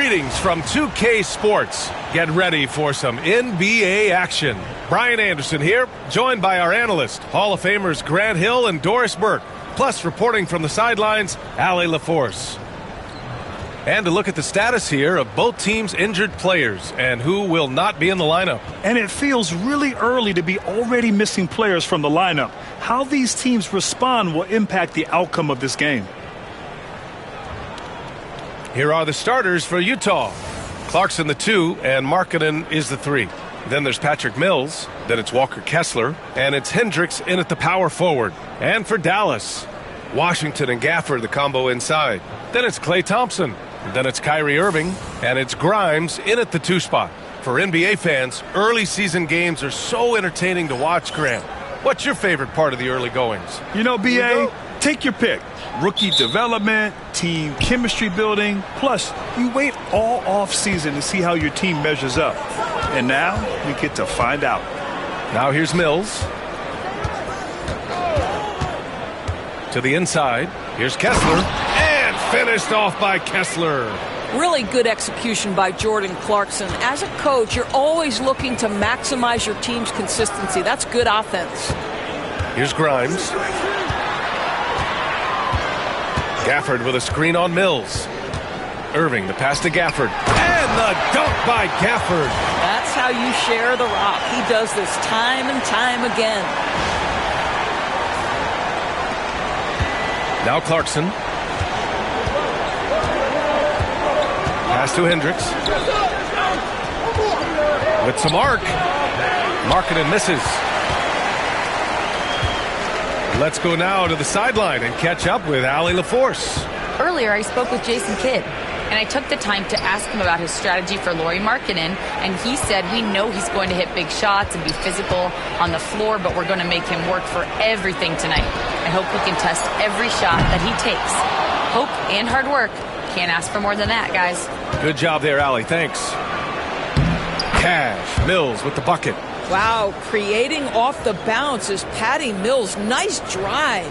Greetings from 2K Sports. Get ready for some NBA action. Brian Anderson here, joined by our analysts, Hall of Famers Grant Hill and Doris Burke, plus reporting from the sidelines, Allie LaForce. And to look at the status here of both teams' injured players and who will not be in the lineup. And it feels really early to be already missing players from the lineup. How these teams respond will impact the outcome of this game. Here are the starters for Utah. Clarkson the 2 and Markkanen is the 3. Then there's Patrick Mills. Then it's Walker Kessler. And it's Hendricks in at the power forward. And for Dallas, Washington and Gafford, the combo inside. Then it's Klay Thompson. Then it's Kyrie Irving. And it's Grimes in at the 2 spot. For NBA fans, early season games are so entertaining to watch, Grant. What's your favorite part of the early goings? You know, B.A., take your pick. Rookie development, team chemistry building, plus you wait all off season to see how your team measures up. And now we get to find out. Now here's Mills. To the inside. Here's Kessler. And finished off by Kessler. Really good execution by Jordan Clarkson. As a coach, you're always looking to maximize your team's consistency. That's good offense. Here's Grimes. Gafford with a screen on Mills. Irving, the pass to Gafford. And the dunk by Gafford. That's how you share the rock. He does this time and time again. Now Clarkson. Pass to Hendricks. With some arc. Markkanen misses. Let's go now to the sideline and catch up with Allie LaForce. Earlier, I spoke with Jason Kidd, and I took the time to ask him about his strategy for Lauri Markkanen, and he said we know he's going to hit big shots and be physical on the floor, but we're going to make him work for everything tonight. I hope we can test every shot that he takes. Hope and hard work. Can't ask for more than that, guys. Good job there, Allie. Thanks. Cash. Mills with the bucket. Wow, creating off the bounce is Patty Mills. Nice drive.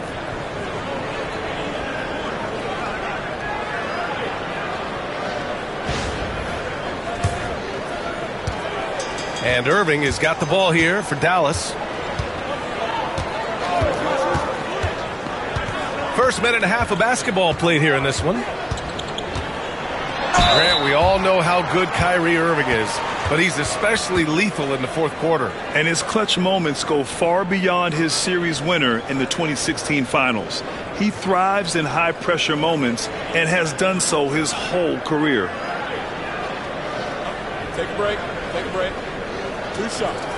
And Irving has got the ball here for Dallas. First minute and a half of basketball played here in this one. Grant, we all know how good Kyrie Irving is, but he's especially lethal in the fourth quarter. And his clutch moments go far beyond his series winner in the 2016 finals. He thrives in high-pressure moments and has done so his whole career. Take a break. Take a break. 2 shots.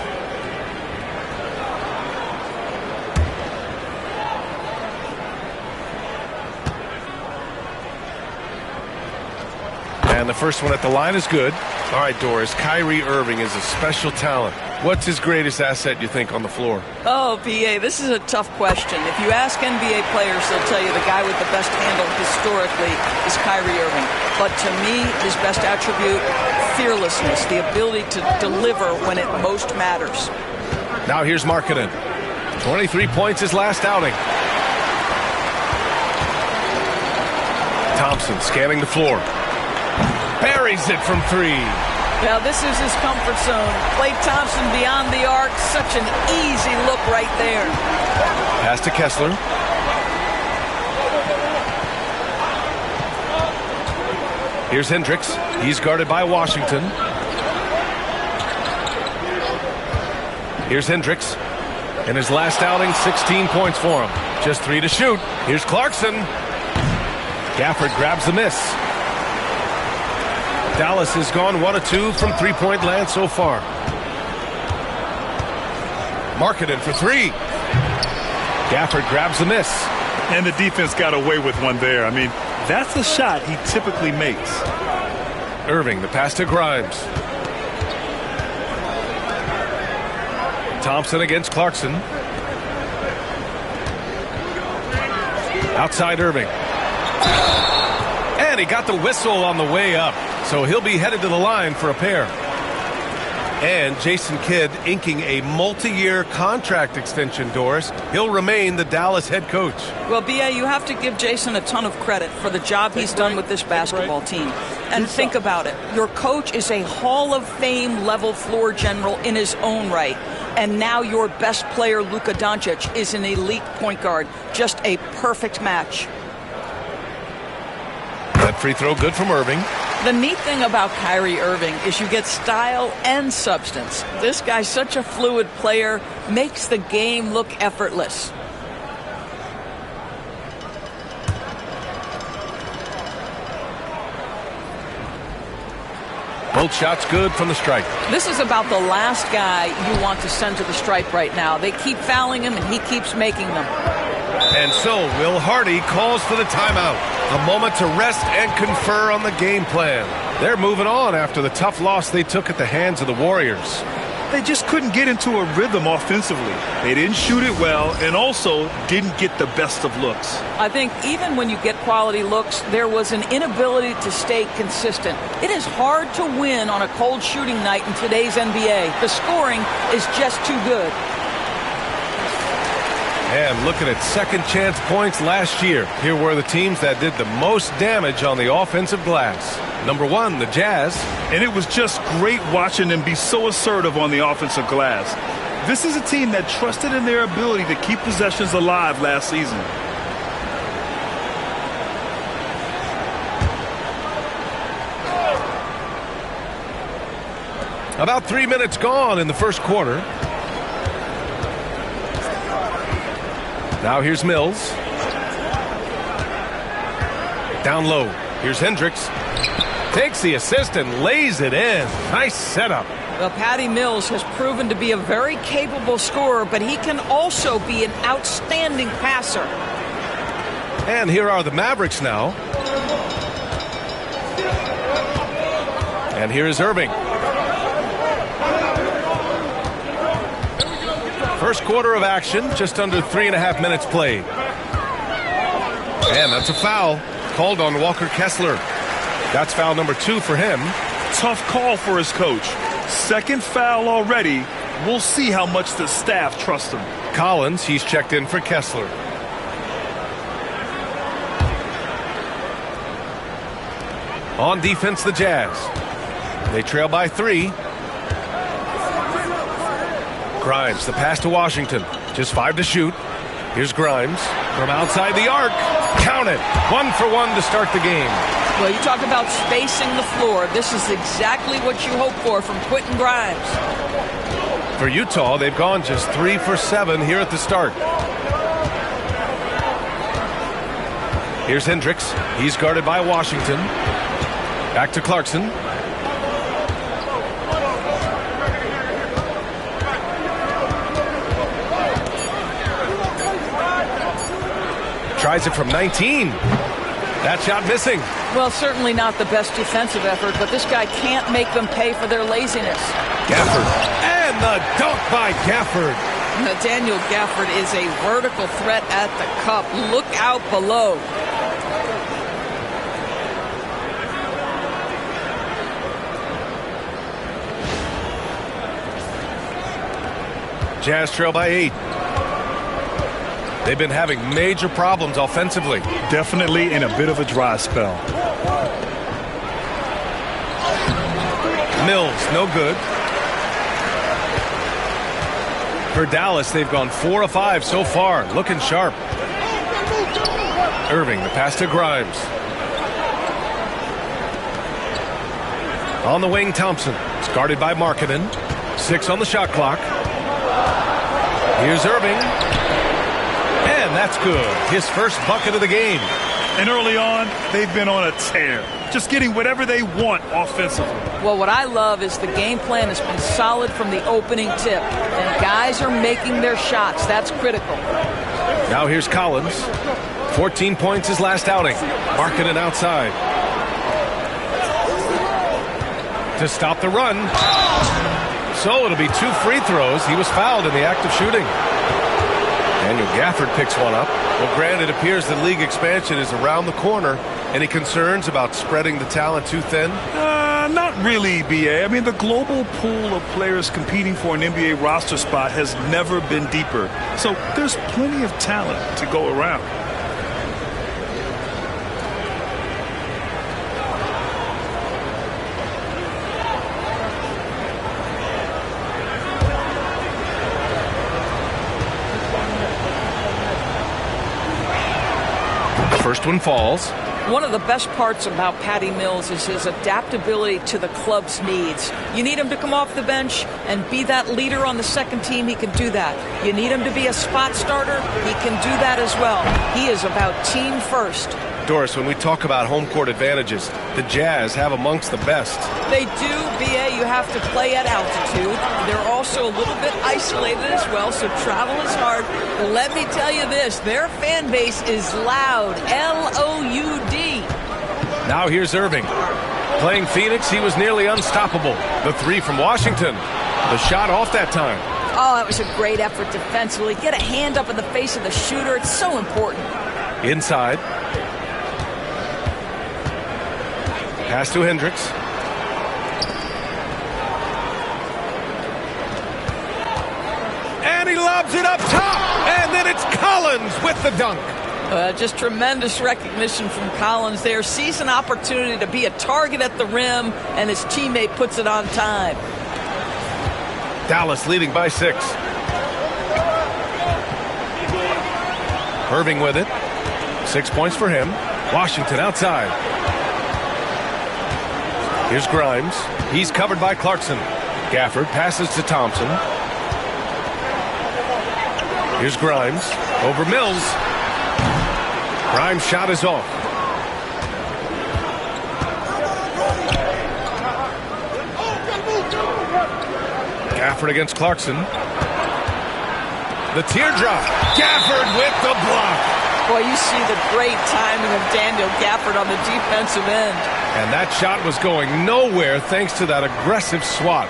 And the first one at the line is good. All right, Doris, Kyrie Irving is a special talent. What's his greatest asset, you think, on the floor? Oh, B.A., this is a tough question. If you ask NBA players, they'll tell you the guy with the best handle historically is Kyrie Irving. But to me, his best attribute, fearlessness, the ability to deliver when it most matters. Now here's Markkanen. 23 points his last outing. Thompson scanning the floor. Buries it from 3. Now this is his comfort zone. Klay Thompson beyond the arc. Such an easy look right there. Pass to Kessler. Here's Hendricks. He's guarded by Washington. Here's Hendricks. In his last outing, 16 points for him. Just 3 to shoot. Here's Clarkson. Gafford grabs the miss. Dallas has gone 1 of 2 from three-point land so far. Markkanen for 3. Gafford grabs the miss. And the defense got away with one there. I mean, that's a shot he typically makes. Irving, the pass to Grimes. Thompson against Clarkson. Outside Irving. And he got the whistle on the way up. So he'll be headed to the line for a pair. And Jason Kidd inking a multi-year contract extension, Doris. He'll remain the Dallas head coach. Well, B.A., you have to give Jason a ton of credit for the job he's done with this basketball team. And think about it. Your coach is a Hall of Fame level floor general in his own right. And now your best player, Luka Doncic, is an elite point guard. Just a perfect match. That free throw good from Irving. The neat thing about Kyrie Irving is you get style and substance. This guy's such a fluid player, makes the game look effortless. Both shots good from the stripe. This is about the last guy you want to send to the stripe right now. They keep fouling him, and he keeps making them. And so Will Hardy calls for the timeout. A moment to rest and confer on the game plan. They're moving on after the tough loss they took at the hands of the Warriors. They just couldn't get into a rhythm offensively. They didn't shoot it well and also didn't get the best of looks. I think even when you get quality looks, there was an inability to stay consistent. It is hard to win on a cold shooting night in today's NBA. The scoring is just too good. And looking at second chance points last year, here were the teams that did the most damage on the offensive glass. Number 1, the Jazz. And it was just great watching them be so assertive on the offensive glass. This is a team that trusted in their ability to keep possessions alive last season. About 3 minutes gone in the first quarter. Now here's Mills. Down low. Here's Hendricks. Takes the assist and lays it in. Nice setup. Well, Patty Mills has proven to be a very capable scorer, but he can also be an outstanding passer. And here are the Mavericks now. And here is Irving. First quarter of action, just under 3.5 minutes played. And that's a foul called on Walker Kessler. That's foul number 2 for him. Tough call for his coach. Second foul already. We'll see how much the staff trusts him. Collins, he's checked in for Kessler. On defense, the Jazz. They trail by 3. Grimes, the pass to Washington. Just 5 to shoot. Here's Grimes from outside the arc. Count it. 1 for 1 to start the game. Well, you talk about spacing the floor. This is exactly what you hope for from Quentin Grimes. For Utah, they've gone just 3 for 7 here at the start. Here's Hendricks. He's guarded by Washington. Back to Clarkson. Tries it from 19. That shot missing. Well, certainly not the best defensive effort, but this guy can't make them pay for their laziness. Gafford. And the dunk by Gafford. Daniel Gafford is a vertical threat at the cup. Look out below. Jazz trail by 8. They've been having major problems offensively. Definitely in a bit of a dry spell. Mills, no good. For Dallas, they've gone 4 of 5 so far. Looking sharp. Irving, the pass to Grimes. On the wing, Thompson. It's guarded by Markkanen. 6 on the shot clock. Here's Irving. And that's good. His first bucket of the game. And early on, they've been on a tear. Just getting whatever they want offensively. Well, what I love is the game plan has been solid from the opening tip. And guys are making their shots. That's critical. Now here's Collins. 14 points his last outing. Markkanen outside. To stop the run. So it'll be 2 free throws. He was fouled in the act of shooting. Daniel Gafford picks one up. Well, Grant, it appears that league expansion is around the corner. Any concerns about spreading the talent too thin? Not really, B.A. I mean, the global pool of players competing for an NBA roster spot has never been deeper. So there's plenty of talent to go around. First one falls. One of the best parts about Patty Mills is his adaptability to the club's needs. You need him to come off the bench and be that leader on the second team, he can do that. You need him to be a spot starter, he can do that as well. He is about team first. Doris, when we talk about home court advantages, the Jazz have amongst the best. They do, B.A. You have to play at altitude. They're also a little bit isolated as well, so travel is hard. But let me tell you this, their fan base is loud, L-O-U-D. Now here's Irving. Playing Phoenix, he was nearly unstoppable. The three from Washington. The shot off that time. Oh, that was a great effort defensively. Get a hand up in the face of the shooter. It's so important. Inside. Pass to Hendricks. And he lobs it up top. And then it's Collins with the dunk. Just tremendous recognition from Collins there. Sees an opportunity to be a target at the rim, and his teammate puts it on time. Dallas leading by 6. Irving with it. 6 points for him. Washington outside. Here's Grimes. He's covered by Clarkson. Gafford passes to Thompson. Here's Grimes. Over Mills. Grimes' shot is off. Gafford against Clarkson. The teardrop. Gafford with the block. Boy, you see the great timing of Daniel Gafford on the defensive end. And that shot was going nowhere thanks to that aggressive swat.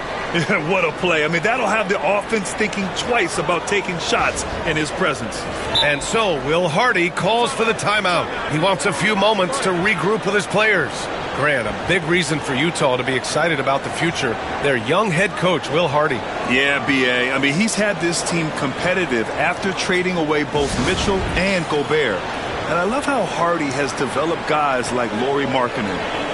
What a play. I mean, that'll have the offense thinking twice about taking shots in his presence. And so Will Hardy calls for the timeout. He wants a few moments to regroup with his players. Grant, a big reason for Utah to be excited about the future. Their young head coach, Will Hardy. Yeah, B.A. I mean, he's had this team competitive after trading away both Mitchell and Gobert. And I love how Hardy has developed guys like Lauri Markkanen.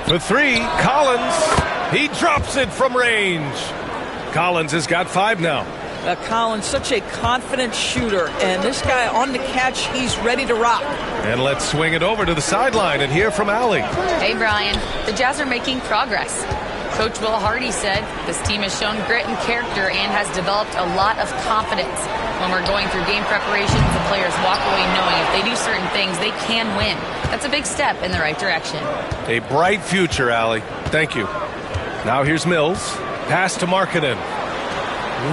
For 3, Collins. He drops it from range. Collins has got 5 now. Collins, such a confident shooter. And this guy on the catch, he's ready to rock. And let's swing it over to the sideline and hear from Allie. Hey, Brian. The Jazz are making progress. Coach Will Hardy said this team has shown grit and character and has developed a lot of confidence. When we're going through game preparations, the players walk away knowing if they do certain things, they can win. That's a big step in the right direction. A bright future, Allie. Thank you. Now here's Mills. Pass to Markkanen.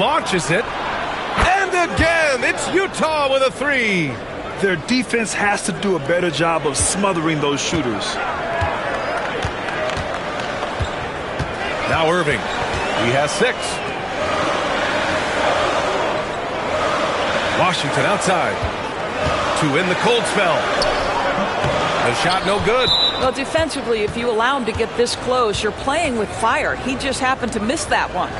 Launches it. And again, it's Utah with a 3. Their defense has to do a better job of smothering those shooters. Now Irving. He has 6. Washington outside. To end the cold spell. The shot no good. Well, defensively, if you allow him to get this close, you're playing with fire. He just happened to miss that one.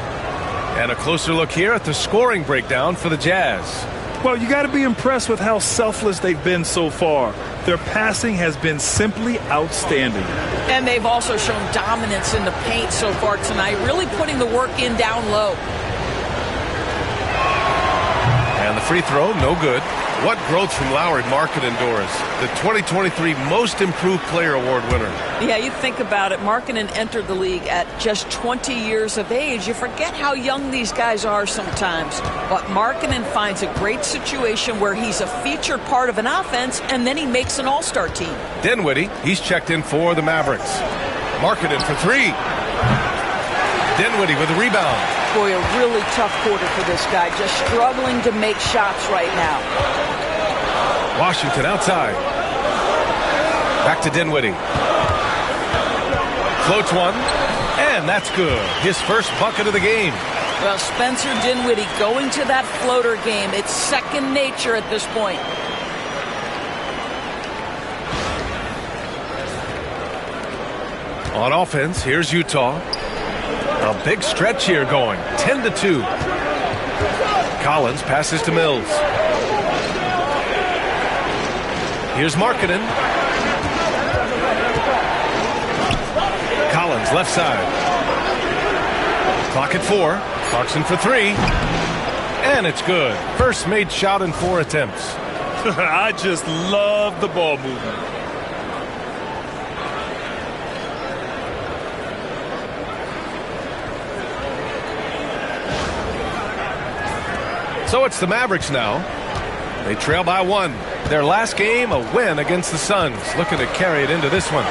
And a closer look here at the scoring breakdown for the Jazz. Well, you got to be impressed with how selfless they've been so far. Their passing has been simply outstanding. And they've also shown dominance in the paint so far tonight, really putting the work in down low. And the free throw, no good. What growth from Lauri Markkanen, Doris, the 2023 Most Improved Player Award winner. Yeah, you think about it. Markkanen entered the league at just 20 years of age. You forget how young these guys are sometimes. But Markkanen finds a great situation where he's a featured part of an offense, and then he makes an all-star team. Dinwiddie, he's checked in for the Mavericks. Markkanen for 3. Dinwiddie with a rebound. Boy, a really tough quarter for this guy. Just struggling to make shots right now. Washington outside. Back to Dinwiddie. Floats one, and that's good. His first bucket of the game. Well, Spencer Dinwiddie going to that floater game. It's second nature at this point. On offense, here's Utah. A big stretch here going. 10-2. Collins passes to Mills. Here's Markkanen. Collins left side. Clock at 4. Clarkson for 3. And it's good. First made shot in 4 attempts. I just love the ball movement. So it's the Mavericks now. They trail by 1. Their last game, a win against the Suns. Looking to carry it into this one.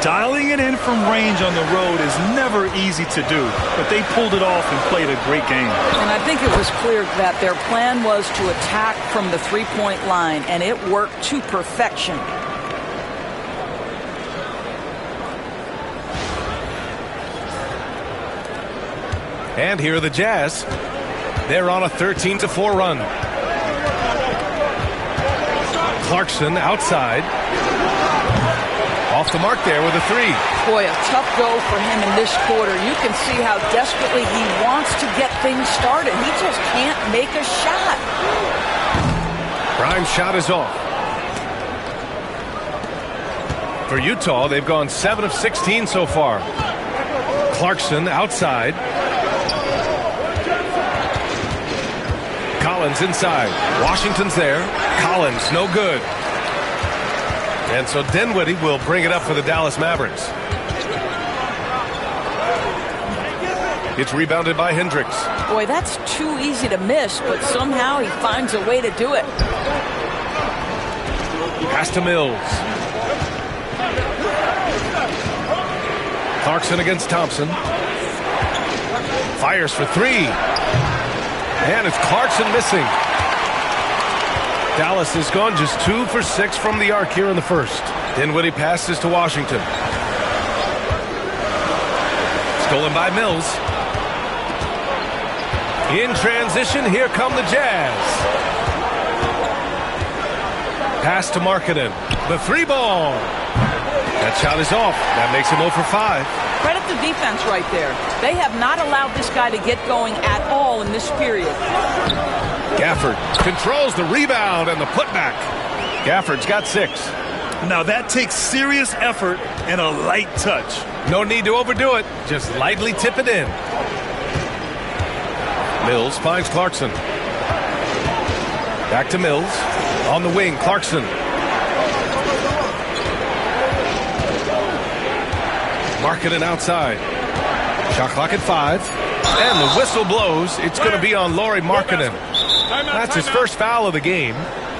Dialing it in from range on the road is never easy to do, but they pulled it off and played a great game. And I think it was clear that their plan was to attack from the three-point line, and it worked to perfection. And here are the Jazz. They're on a 13-4 run. Clarkson outside. Off the mark there with a 3. Boy, a tough go for him in this quarter. You can see how desperately he wants to get things started. He just can't make a shot. Prime shot is off. For Utah, they've gone 7 of 16 so far. Clarkson outside. Collins inside. Washington's there. Collins, no good. And so Dinwiddie will bring it up for the Dallas Mavericks. It's rebounded by Hendricks. Boy, that's too easy to miss, but somehow he finds a way to do it. Pass to Mills. Clarkson against Thompson. Fires for 3. And it's Clarkson missing. Dallas has gone just 2 for 6 from the arc here in the first. Dinwiddie passes to Washington. Stolen by Mills. In transition, here come the Jazz. Pass to Markkanen. The 3-ball. That shot is off. That makes him 0 for 5. Credit the defense right there. They have not allowed this guy to get going at all in this period. Gafford controls the rebound and the putback. Gafford's got 6. Now that takes serious effort and a light touch. No need to overdo it. Just lightly tip it in. Mills finds Clarkson. Back to Mills. On the wing, Clarkson. Markkanen outside. Shot clock at 5. And the whistle blows. It's going to be on Lauri Markkanen. That's his first foul of the game.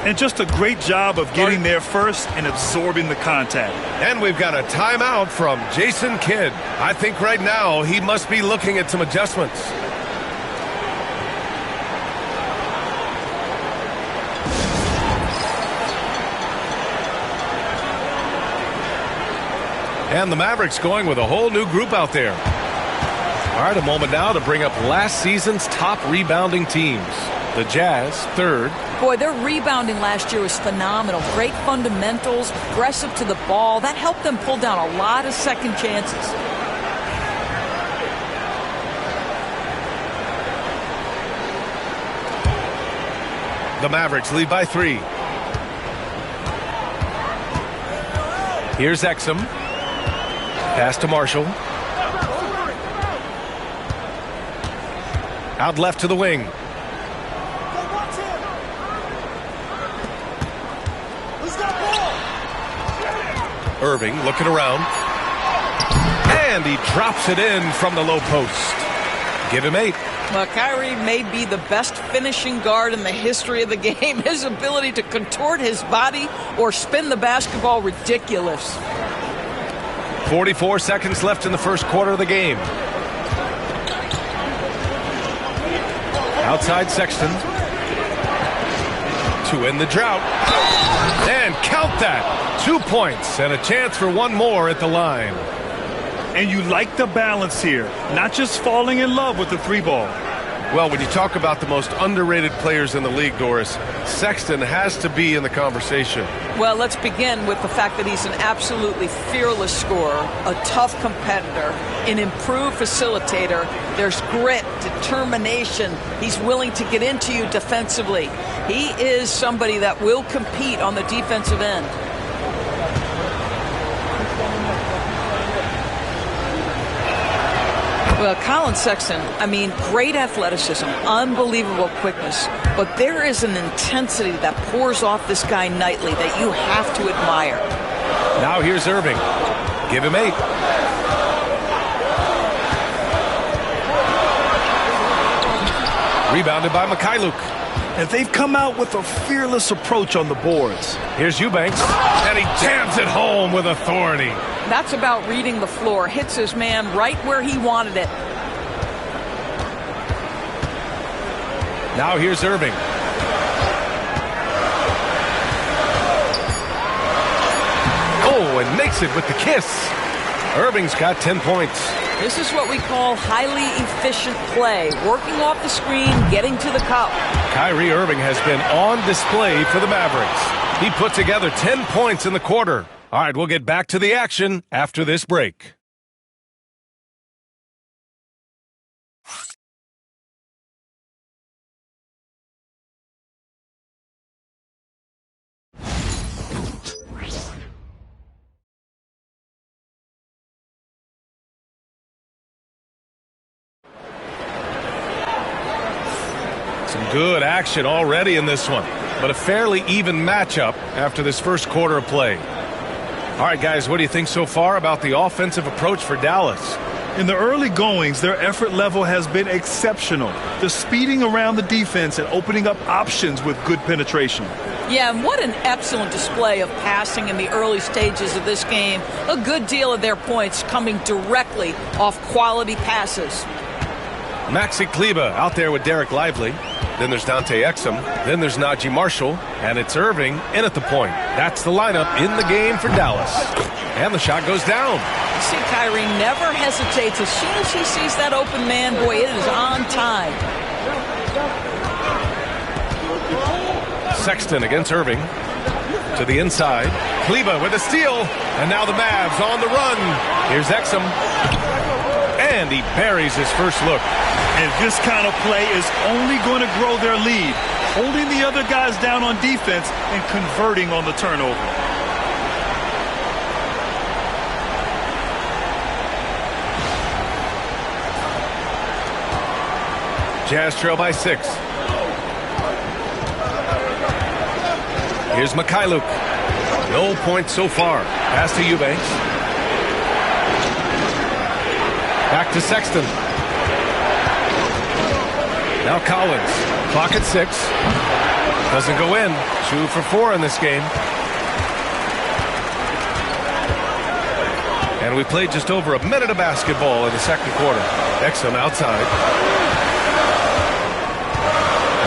And just a great job of getting there first and absorbing the contact. And we've got a timeout from Jason Kidd. I think right now he must be looking at some adjustments. And the Mavericks going with a whole new group out there. All right, a moment now to bring up last season's top rebounding teams. The Jazz, 3rd. Boy, their rebounding last year was phenomenal. Great fundamentals, aggressive to the ball. That helped them pull down a lot of second chances. The Mavericks lead by 3. Here's Exum. Pass to Marshall. Out left to the wing. Irving looking around. And he drops it in from the low post. Give him 8. Well, Kyrie may be the best finishing guard in the history of the game. His ability to contort his body or spin the basketball, ridiculous. 44 seconds left in the first quarter of the game. Outside Sexton to end the drought. And count that. 2 points and a chance for one more at the line. And you like the balance here, not just falling in love with the three ball. Well, when you talk about the most underrated players in the league, Doris, Sexton has to be in the conversation. Well, let's begin with the fact that he's an absolutely fearless scorer, a tough competitor, an improved facilitator. There's grit, determination. He's willing to get into you defensively. He is somebody that will compete on the defensive end. Well, Colin Sexton, I mean, great athleticism, unbelievable quickness, but there is an intensity that pours off this guy nightly that you have to admire. Now here's Irving. Give him 8. Rebounded by Mikhailuk. And they've come out with a fearless approach on the boards. Here's Eubanks, and he jams it home with authority. That's about reading the floor. Hits his man right where he wanted it. Now here's Irving. Oh, and makes it with the kiss. Irving's got 10 points. This is what we call highly efficient play. Working off the screen, getting to the cup. Kyrie Irving has been on display for the Mavericks. He put together 10 points in the quarter. All right, we'll get back to the action after this break. Some good action already in this one, but a fairly even matchup after this first quarter of play. All right, guys, what do you think so far about the offensive approach for Dallas? In the early goings, their effort level has been exceptional. They're speeding around the defense and opening up options with good penetration. Yeah, and what an excellent display of passing in the early stages of this game. A good deal of their points coming directly off quality passes. Maxi Kleba out there with Derek Lively. Then there's Dante Exum. Then there's Najee Marshall. And it's Irving in at the point. That's the lineup in the game for Dallas. And the shot goes down. You see, Kyrie never hesitates. As soon as he sees that open man, boy, it is on time. Sexton against Irving. To the inside. Kleba with a steal. And now the Mavs on the run. Here's Exum. And he buries his first look. And this kind of play is only going to grow their lead, holding the other guys down on defense and converting on the turnover. Jazz trail by 6. Here's Mikhailuk. No points so far. Pass to Eubanks. Back to Sexton. Now Collins. Clock at 6. Doesn't go in. 2 for 4 in this game. And we played just over a minute of basketball in the second quarter. Exum outside.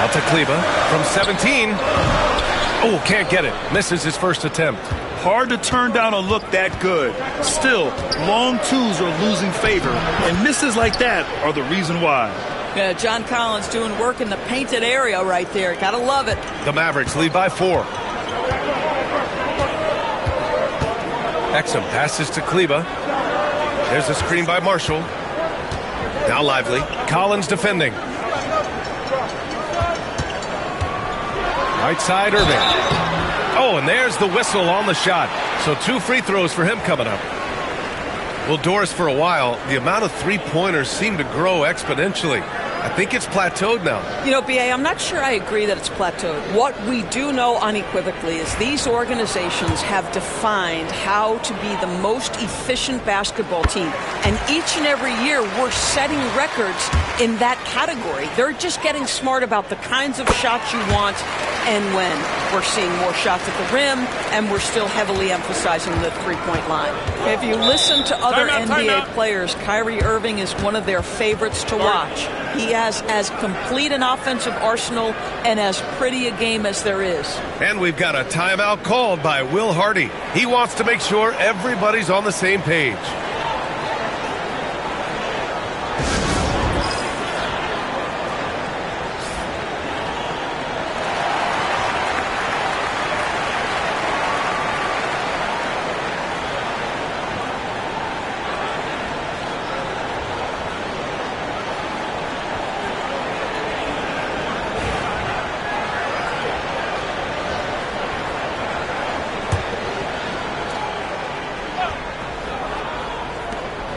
Out to Kleba from 17. Oh, can't get it. Misses his first attempt. Hard to turn down a look that good. Still, long twos are losing favor, and misses like that are the reason why. Yeah, John Collins doing work in the painted area right there. Gotta love it. The Mavericks lead by 4. Exum passes to Kleba. There's a screen by Marshall. Now Lively. Collins defending. Right side, Irving. Oh, and there's the whistle on the shot. So 2 free throws for him coming up. Well, Doris, for a while, the amount of three-pointers seemed to grow exponentially. I think it's plateaued now. You know, B.A., I'm not sure I agree that it's plateaued. What we do know unequivocally is these organizations have defined how to be the most efficient basketball team. And each and every year, we're setting records in that category. They're just getting smart about the kinds of shots you want, and when we're seeing more shots at the rim, and we're still heavily emphasizing the three-point line. If you listen to other NBA players, Kyrie Irving is one of their favorites to watch. He has as complete an offensive arsenal and as pretty a game as there is. And we've got a timeout called by Will Hardy. He wants to make sure everybody's on the same page.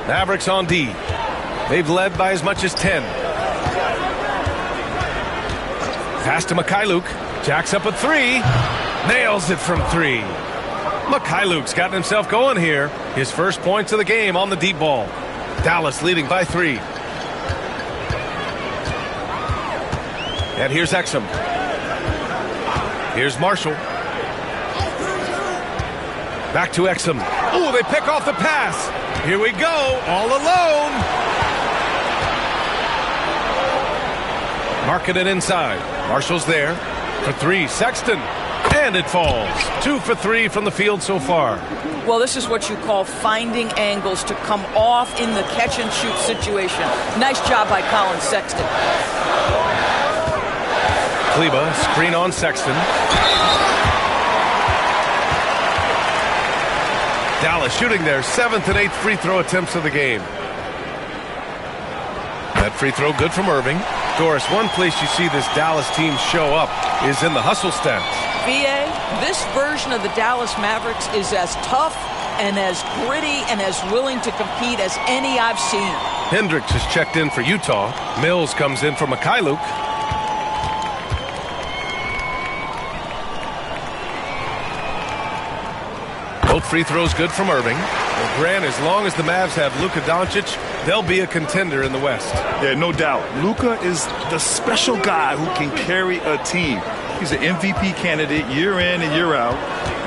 Mavericks on D. They've led by as much as 10. Pass to Mikhailuk. Jacks up a three. Nails it from three. Mikhailuk's gotten himself going here. His first points of the game on the deep ball. Dallas leading by 3. And here's Exum. Here's Marshall. Back to Exum. Oh, they pick off the pass. Here we go, all alone. Marking it inside. Marshall's there for 3. Sexton. And it falls. 2 for 3 from the field so far. Well, this is what you call finding angles to come off in the catch-and-shoot situation. Nice job by Colin Sexton. Kleba, screen on Sexton. Dallas shooting their 7th and 8th free throw attempts of the game. That free throw good from Irving. Doris, one place you see this Dallas team show up is in the hustle stats. VA, this version of the Dallas Mavericks is as tough and as gritty and as willing to compete as any I've seen. Hendricks has checked in for Utah. Mills comes in for Mikhailuk. Both free throws good from Irving. Well, Grant, as long as the Mavs have Luka Doncic, they'll be a contender in the West. Yeah, no doubt. Luka is the special guy who can carry a team. He's an MVP candidate year in and year out,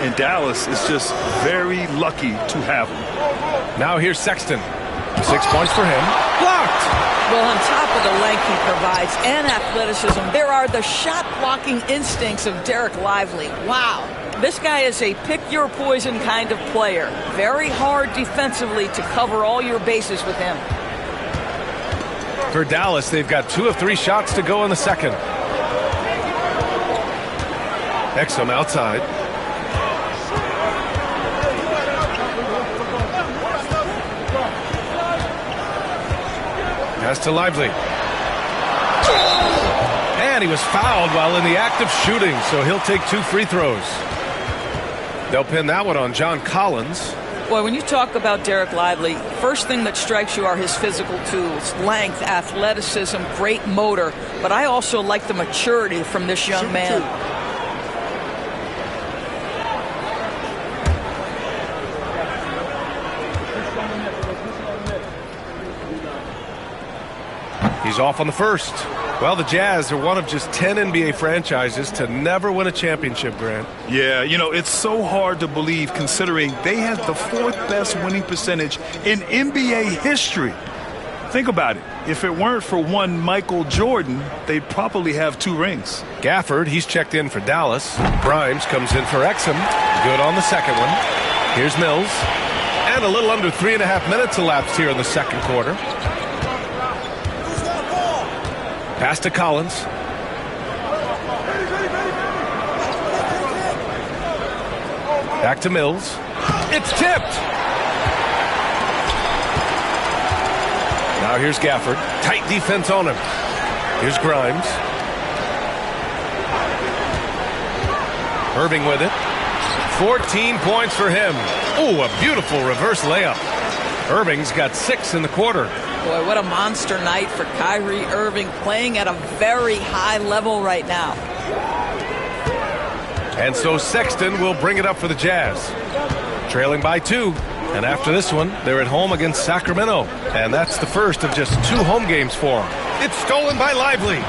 and Dallas is just very lucky to have him. Now here's Sexton. 6 points for him. Blocked! Well, on top of the length he provides and athleticism, there are the shot-blocking instincts of Derek Lively. Wow. This guy is a pick-your-poison kind of player. Very hard defensively to cover all your bases with him. For Dallas, they've got 2 of 3 shots to go in the second. Exum outside. Pass to Lively. And he was fouled while in the act of shooting, so he'll take 2 free throws. They'll pin that one on John Collins. Boy, when you talk about Derek Lively, first thing that strikes you are his physical tools. Length, athleticism, great motor. But I also like the maturity from this young man. He's off on the first. Well, the Jazz are one of just 10 NBA franchises to never win a championship, Grant. Yeah, you know, it's so hard to believe considering they had the 4th best winning percentage in NBA history. Think about it. If it weren't for one Michael Jordan, they'd probably have 2 rings. Gafford, he's checked in for Dallas. Grimes comes in for Exum. Good on the second one. Here's Mills. And a little under 3.5 minutes elapsed here in the second quarter. Pass to Collins. Back to Mills. It's tipped. Now here's Gafford. Tight defense on him. Here's Grimes. Irving with it. 14 points for him. Oh, a beautiful reverse layup. Irving's got 6 in the quarter. Boy, what a monster night for Kyrie Irving, playing at a very high level right now. And so Sexton will bring it up for the Jazz. Trailing by 2. And after this one, they're at home against Sacramento. And that's the first of just 2 home games for them. It's stolen by Lively.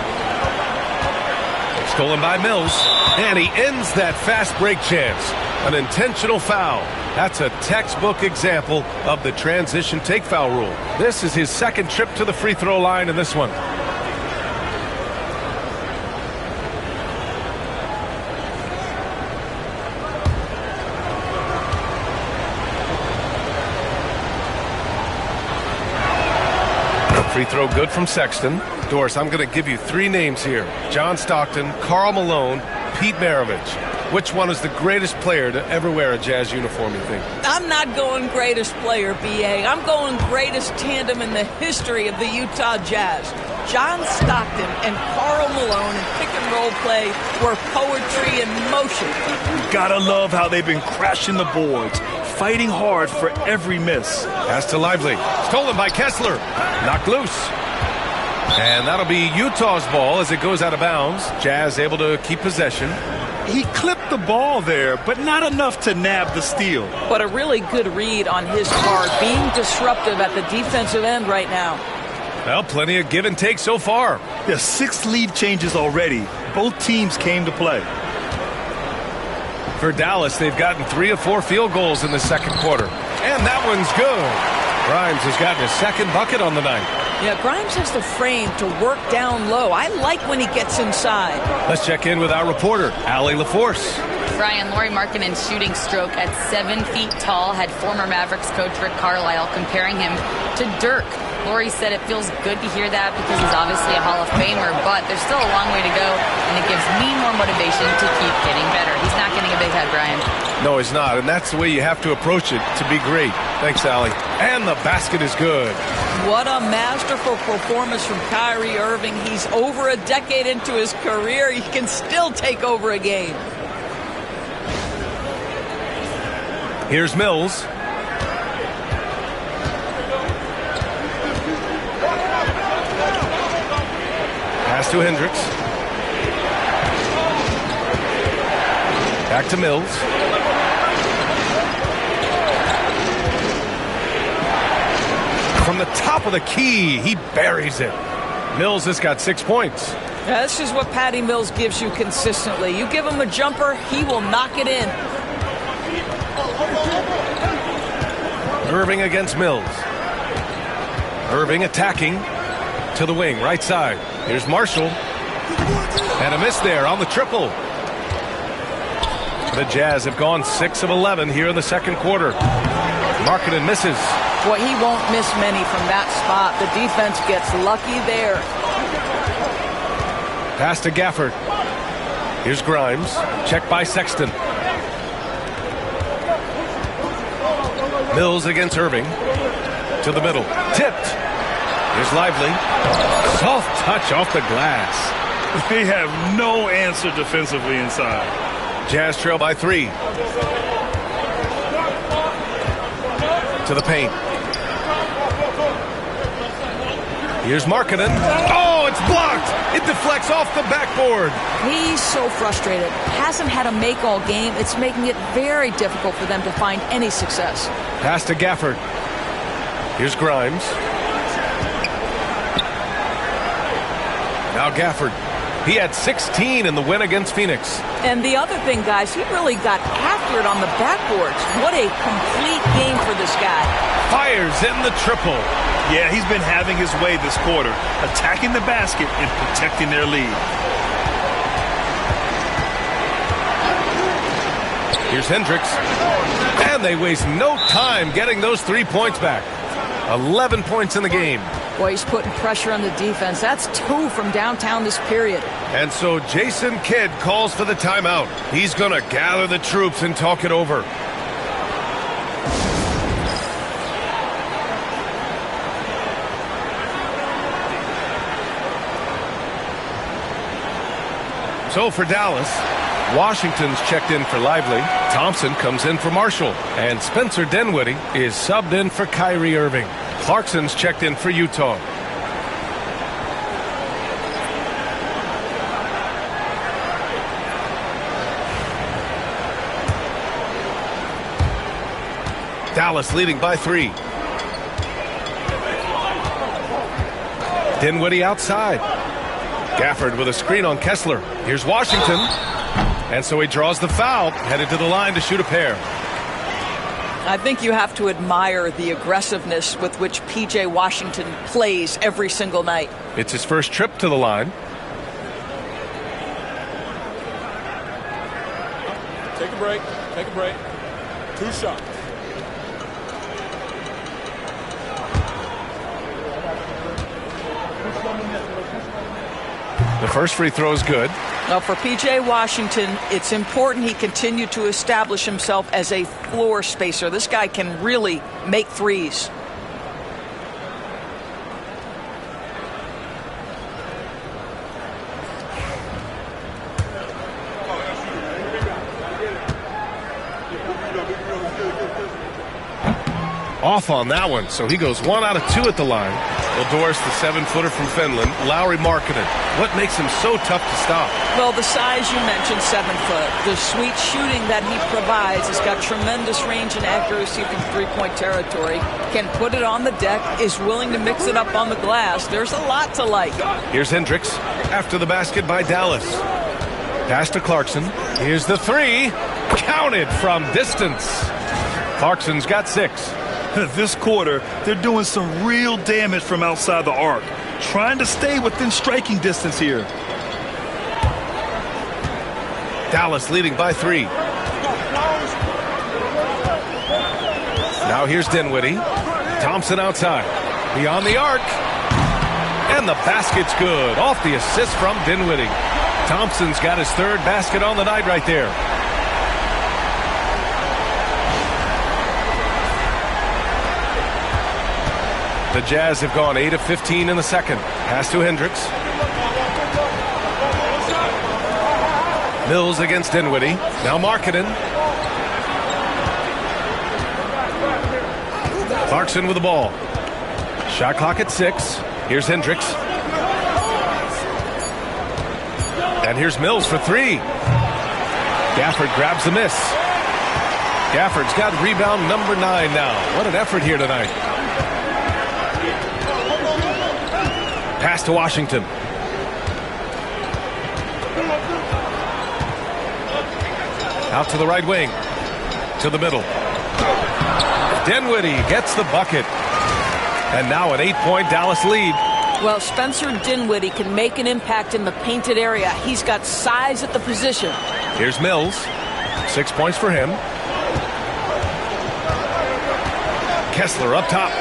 Stolen by Mills. And he ends that fast break chance. An intentional foul. That's a textbook example of the transition take foul rule. This is his second trip to the free throw line in this one. Free throw good from Sexton. Doris, I'm going to give you three names here. John Stockton, Karl Malone, Pete Maravich. Which one is the greatest player to ever wear a Jazz uniform, you think? I'm not going greatest player, B.A. I'm going greatest tandem in the history of the Utah Jazz. John Stockton and Karl Malone in pick-and-roll play were poetry in motion. Gotta love how they've been crashing the boards, fighting hard for every miss. Pass to Lively. Stolen by Kessler. Knocked loose. And that'll be Utah's ball as it goes out of bounds. Jazz able to keep possession. He clipped the ball there, but not enough to nab the steal. But a really good read on his part, being disruptive at the defensive end right now. Well, plenty of give and take so far. There's 6 lead changes already. Both teams came to play. For Dallas, they've gotten 3 of 4 field goals in the second quarter. And that one's good. Grimes has gotten his second bucket on the night. Yeah, Grimes has the frame to work down low. I like when he gets inside. Let's check in with our reporter, Allie LaForce. Brian, Lauri Markkanen's shooting stroke at 7 feet tall had former Mavericks coach Rick Carlisle comparing him to Dirk. Lauri said it feels good to hear that because he's obviously a Hall of Famer, but there's still a long way to go, and it gives me more motivation to keep getting better. He's not getting a big head, Brian. No, he's not, and that's the way you have to approach it to be great. Thanks, Allie. And the basket is good. What a masterful performance from Kyrie Irving. He's over a decade into his career. He can still take over a game. Here's Mills. Pass to Hendricks. Back to Mills. From the top of the key, he buries it. Mills has got 6 points. Yeah, this is what Patty Mills gives you consistently. You give him a jumper, he will knock it in. Irving against Mills. Irving attacking to the wing, right side. Here's Marshall. And a miss there on the triple. The Jazz have gone 6 of 11 here in the second quarter. Markkanen misses. Boy, he won't miss many from that spot. The defense gets lucky there. Pass to Gafford. Here's Grimes. Checked by Sexton. Mills against Irving. To the middle. Tipped. Here's Lively. Soft touch off the glass. They have no answer defensively inside. Jazz trail by 3. To the paint. Here's Markkanen. Oh, it's blocked. It deflects off the backboard. He's so frustrated. Hasn't had a make all game. It's making it very difficult for them to find any success. Pass to Gafford. Here's Grimes. Now Gafford. He had 16 in the win against Phoenix. And the other thing, guys, he really got after it on the backboards. What a complete game for this guy. Fires in the triple. Yeah, he's been having his way this quarter, attacking the basket and protecting their lead. Here's Hendricks. And they waste no time getting those 3 points back. 11 points in the game. Boy, he's putting pressure on the defense. That's 2 from downtown this period. And so Jason Kidd calls for the timeout. He's going to gather the troops and talk it over. So for Dallas, Washington's checked in for Lively. Thompson comes in for Marshall. And Spencer Dinwiddie is subbed in for Kyrie Irving. Clarkson's checked in for Utah. Dallas leading by 3. Dinwiddie outside. Gafford with a screen on Kessler. Here's Washington. And so he draws the foul, headed to the line to shoot a pair. I think you have to admire the aggressiveness with which P.J. Washington plays every single night. It's his first trip to the line. Take a break. Take a break. 2 shots. The first free throw is good. Now for P.J. Washington, it's important he continue to establish himself as a floor spacer. This guy can really make threes. Off on that one, so he goes 1 out of 2 at the line. Doris, the 7-footer from Finland. Lauri Markkanen. What makes him so tough to stop? Well, the size you mentioned, 7 foot. The sweet shooting that he provides has got tremendous range and accuracy from three-point territory. Can put it on the deck, is willing to mix it up on the glass. There's a lot to like. Here's Hendricks after the basket by Dallas. Pass to Clarkson. Here's the 3. Counted from distance. Clarkson's got 6. This quarter, they're doing some real damage from outside the arc. Trying to stay within striking distance here. Dallas leading by 3. Now here's Dinwiddie. Thompson outside. Beyond the arc. And the basket's good. Off the assist from Dinwiddie. Thompson's got his 3rd basket on the night right there. The Jazz have gone 8 of 15 in the second. Pass to Hendricks. Mills against Dinwiddie. Now Markkanen. Clarkson with the ball. Shot clock at 6. Here's Hendricks. And here's Mills for 3. Gafford grabs the miss. Gafford's got rebound number 9 now. What an effort here tonight. Pass to Washington. Out to the right wing. To the middle. Dinwiddie gets the bucket. And now an 8-point Dallas lead. Well, Spencer Dinwiddie can make an impact in the painted area. He's got size at the position. Here's Mills. 6 points for him. Kessler up top.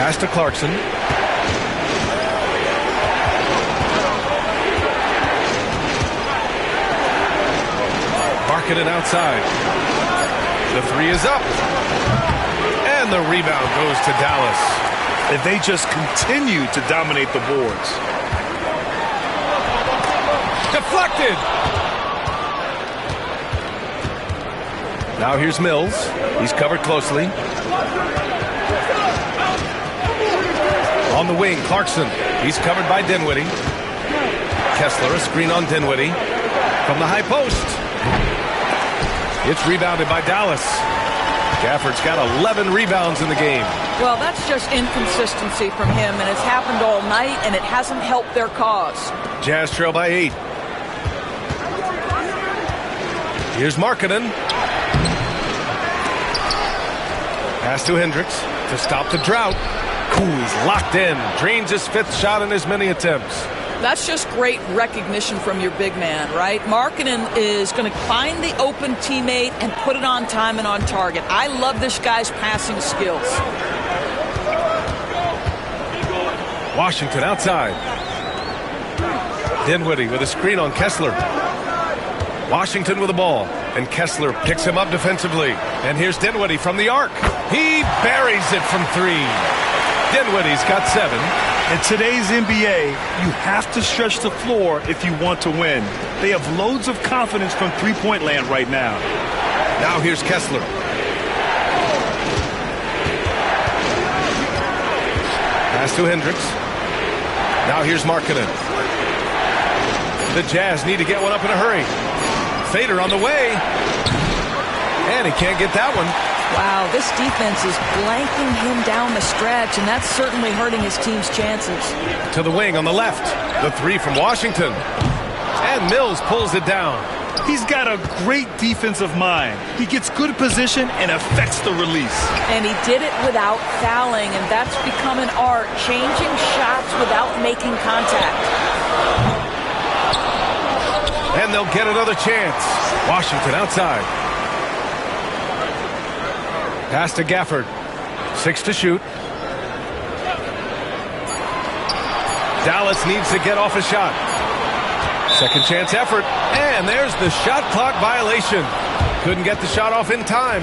Pass to Clarkson. Markkanen outside. The 3 is up. And the rebound goes to Dallas. If they just continue to dominate the boards. Deflected. Now here's Mills. He's covered closely. On the wing, Clarkson. He's covered by Dinwiddie. Kessler, a screen on Dinwiddie. From the high post. It's rebounded by Dallas. Gafford's got 11 rebounds in the game. Well, that's just inconsistency from him, and it's happened all night, and it hasn't helped their cause. Jazz trail by 8. Here's Markkanen. Pass to Hendricks to stop the drought. He's locked in. Drains his 5th shot in his many attempts. That's just great recognition from your big man, right? Markkanen is going to find the open teammate and put it on time and on target. I love this guy's passing skills. Washington outside. Dinwiddie with a screen on Kessler. Washington with the ball. And Kessler picks him up defensively. And here's Dinwiddie from the arc. He buries it from 3. Dinwiddie's got 7. In today's NBA, you have to stretch the floor if you want to win. They have loads of confidence from three-point land right now. Now here's Kessler. Pass to Hendricks. Now here's Markkanen. The Jazz need to get one up in a hurry. Fader on the way. And he can't get that one. Wow, this defense is blanking him down the stretch, and that's certainly hurting his team's chances. To the wing on the left. The three from Washington. And Mills pulls it down. He's got a great defensive mind. He gets good position and affects the release. And he did it without fouling, and that's become an art, changing shots without making contact. And they'll get another chance. Washington outside. Pass to Gafford. 6 to shoot. Dallas needs to get off a shot. Second chance effort. And there's the shot clock violation. Couldn't get the shot off in time.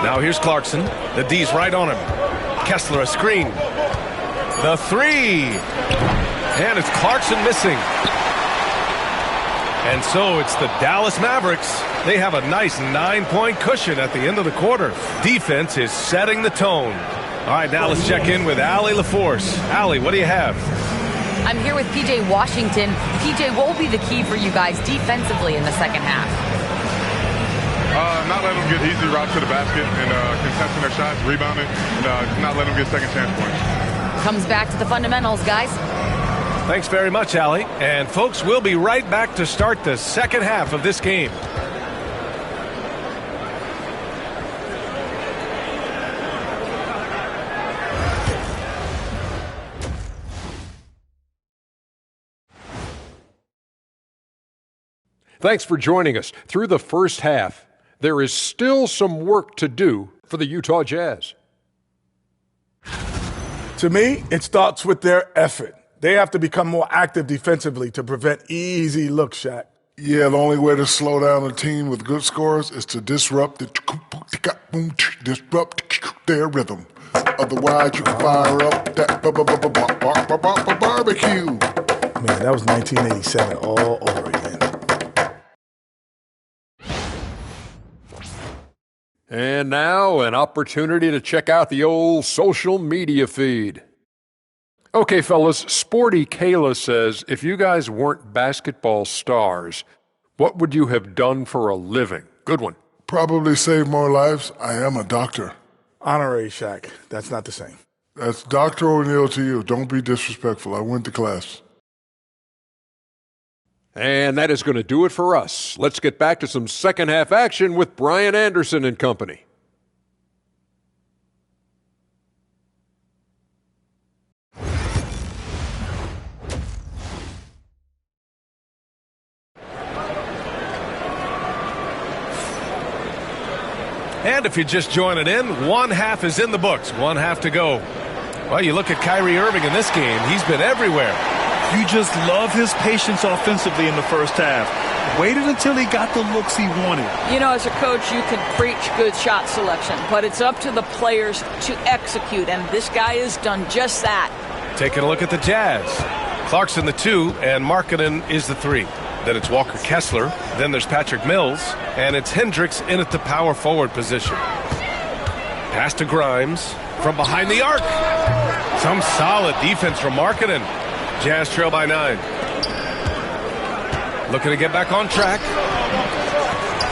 Now here's Clarkson. The D's right on him. Kessler a screen. The three. And it's Clarkson missing. And so it's the Dallas Mavericks. They have a nice 9-point cushion at the end of the quarter. Defense is setting the tone. All right, now let's check in with Allie LaForce. Allie, what do you have? I'm here with P.J. Washington. P.J., what will be the key for you guys defensively in the second half? Not letting them get easy routes to the basket and contesting their shots, rebounding, and not letting them get second chance points. Comes back to the fundamentals, guys. Thanks very much, Allie. And folks, we'll be right back to start the second half of this game. Thanks for joining us. Through the first half, there is still some work to do for the Utah Jazz. To me, it starts with their effort. They have to become more active defensively to prevent easy looks, Shaq. Yeah, the only way to slow down a team with good scores is to disrupt their rhythm. Otherwise, you can fire up that barbecue. Man, that was 1987 all over again. And now, an opportunity to check out the old social media feed. Okay, fellas, Sporty Kayla says, if you guys weren't basketball stars, what would you have done for a living? Good one. Probably save more lives. I am a doctor. Honorary, Shaq. That's not the same. That's Dr. O'Neill to you. Don't be disrespectful. I went to class. And that is going to do it for us. Let's get back to some second half action with Brian Anderson and company. And if you're just joining in, one half is in the books. One half to go. Well, you look at Kyrie Irving in this game. He's been everywhere. You just love his patience offensively in the first half. Waited until he got the looks he wanted. You know, as a coach, you can preach good shot selection, but it's up to the players to execute, and this guy has done just that. Taking a look at the Jazz. Clarkson the 2, and Markkanen is the 3. Then it's Walker Kessler. Then there's Patrick Mills, and it's Hendricks in at the power forward position. Pass to Grimes from behind the arc. Some solid defense from Markkanen. Jazz trail by 9. Looking to get back on track.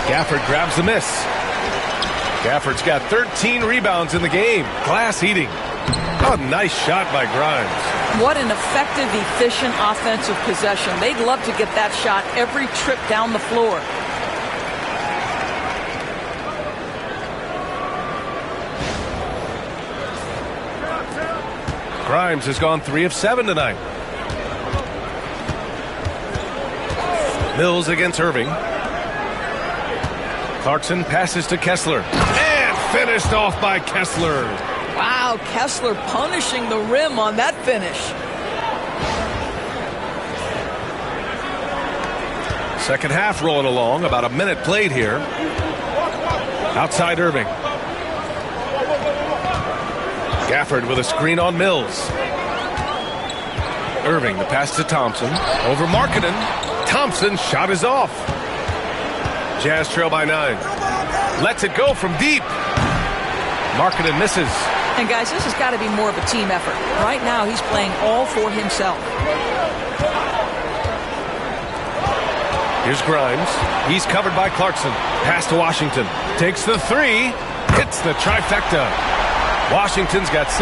Gafford grabs the miss. Gafford's got 13 rebounds in the game. Glass eating. Oh, nice shot by Grimes. What an effective, efficient offensive possession. They'd love to get that shot every trip down the floor. Grimes has gone 3 of 7 tonight. Mills against Irving. Clarkson passes to Kessler. And finished off by Kessler. Wow, Kessler punishing the rim on that finish. Second half rolling along. About a minute played here. Outside Irving. Gafford with a screen on Mills. Irving, the pass to Thompson. Over Markkanen. Thompson's shot is off. Jazz trail by 9. Lets it go from deep. Markkanen misses. And guys, this has got to be more of a team effort. Right now, he's playing all for himself. Here's Grimes. He's covered by Clarkson. Pass to Washington. Takes the three. Hits the trifecta. Washington's got 6.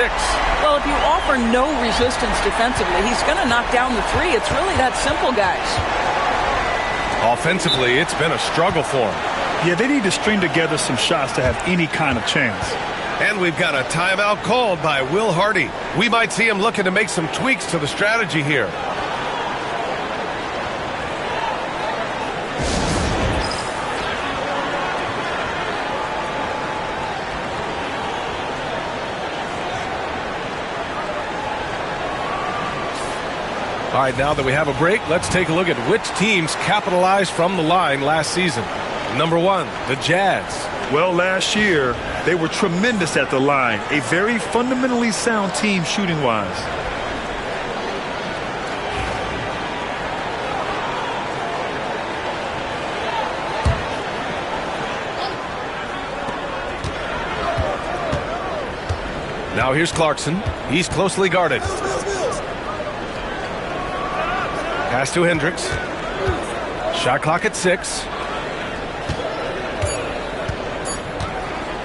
Well, if you offer no resistance defensively, he's going to knock down the three. It's really that simple, guys. Offensively, it's been a struggle for him. Yeah, they need to string together some shots to have any kind of chance. And we've got a timeout called by Will Hardy. We might see him looking to make some tweaks to the strategy here. All right, now that we have a break, let's take a look at which teams capitalized from the line last season. Number 1, the Jazz. Well, last year, they were tremendous at the line. A very fundamentally sound team shooting-wise. Now here's Clarkson. He's closely guarded. Pass to Hendricks. Shot clock at 6.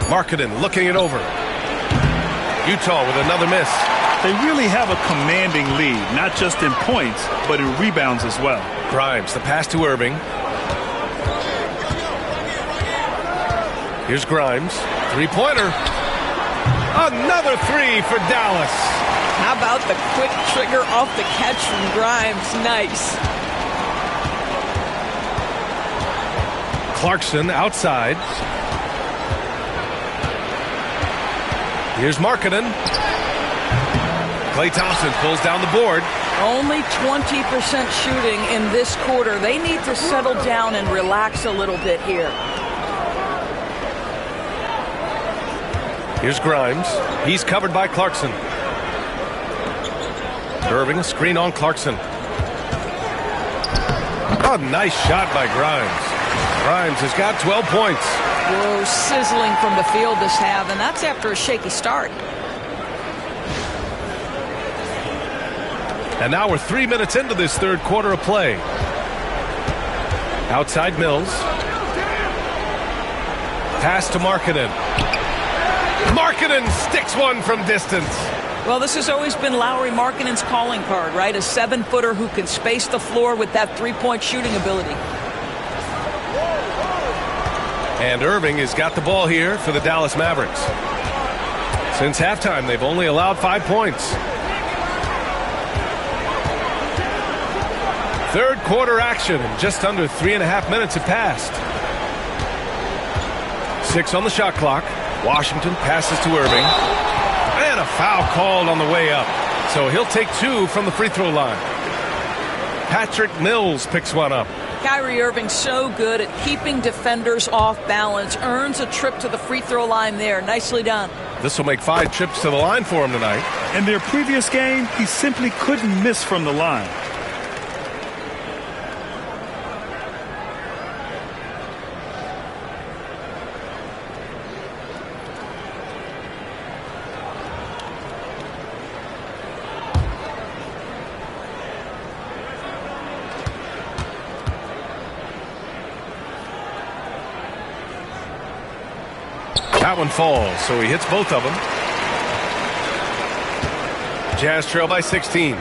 Markkanen looking it over. Utah with another miss. They really have a commanding lead, not just in points, but in rebounds as well. Grimes, the pass to Irving. Here's Grimes. Three-pointer. Another 3 for Dallas. How about the quick trigger off the catch from Grimes? Nice. Clarkson outside. Here's Markkanen. Klay Thompson pulls down the board. Only 20% shooting in this quarter. They need to settle down and relax a little bit here. Here's Grimes. He's covered by Clarkson. Irving, a screen on Clarkson. A nice shot by Grimes. Grimes has got 12 points. Whoa, sizzling from the field this half, and that's after a shaky start. And now we're 3 minutes into this third quarter of play. Outside Mills. Pass to Markkanen. Markkanen sticks one from distance. Well, this has always been Lauri Markkanen's calling card, right? A 7-footer who can space the floor with that three-point shooting ability. And Irving has got the ball here for the Dallas Mavericks. Since halftime, they've only allowed 5 points. Third quarter action, and just under 3.5 minutes have passed. 6 on the shot clock. Washington passes to Irving. And a foul called on the way up. So he'll take 2 from the free throw line. Patrick Mills picks one up. Kyrie Irving so good at keeping defenders off balance. Earns a trip to the free throw line there. Nicely done. This will make 5 trips to the line for him tonight. In their previous game, he simply couldn't miss from the line. That one falls, so he hits both of them. Jazz trail by 16.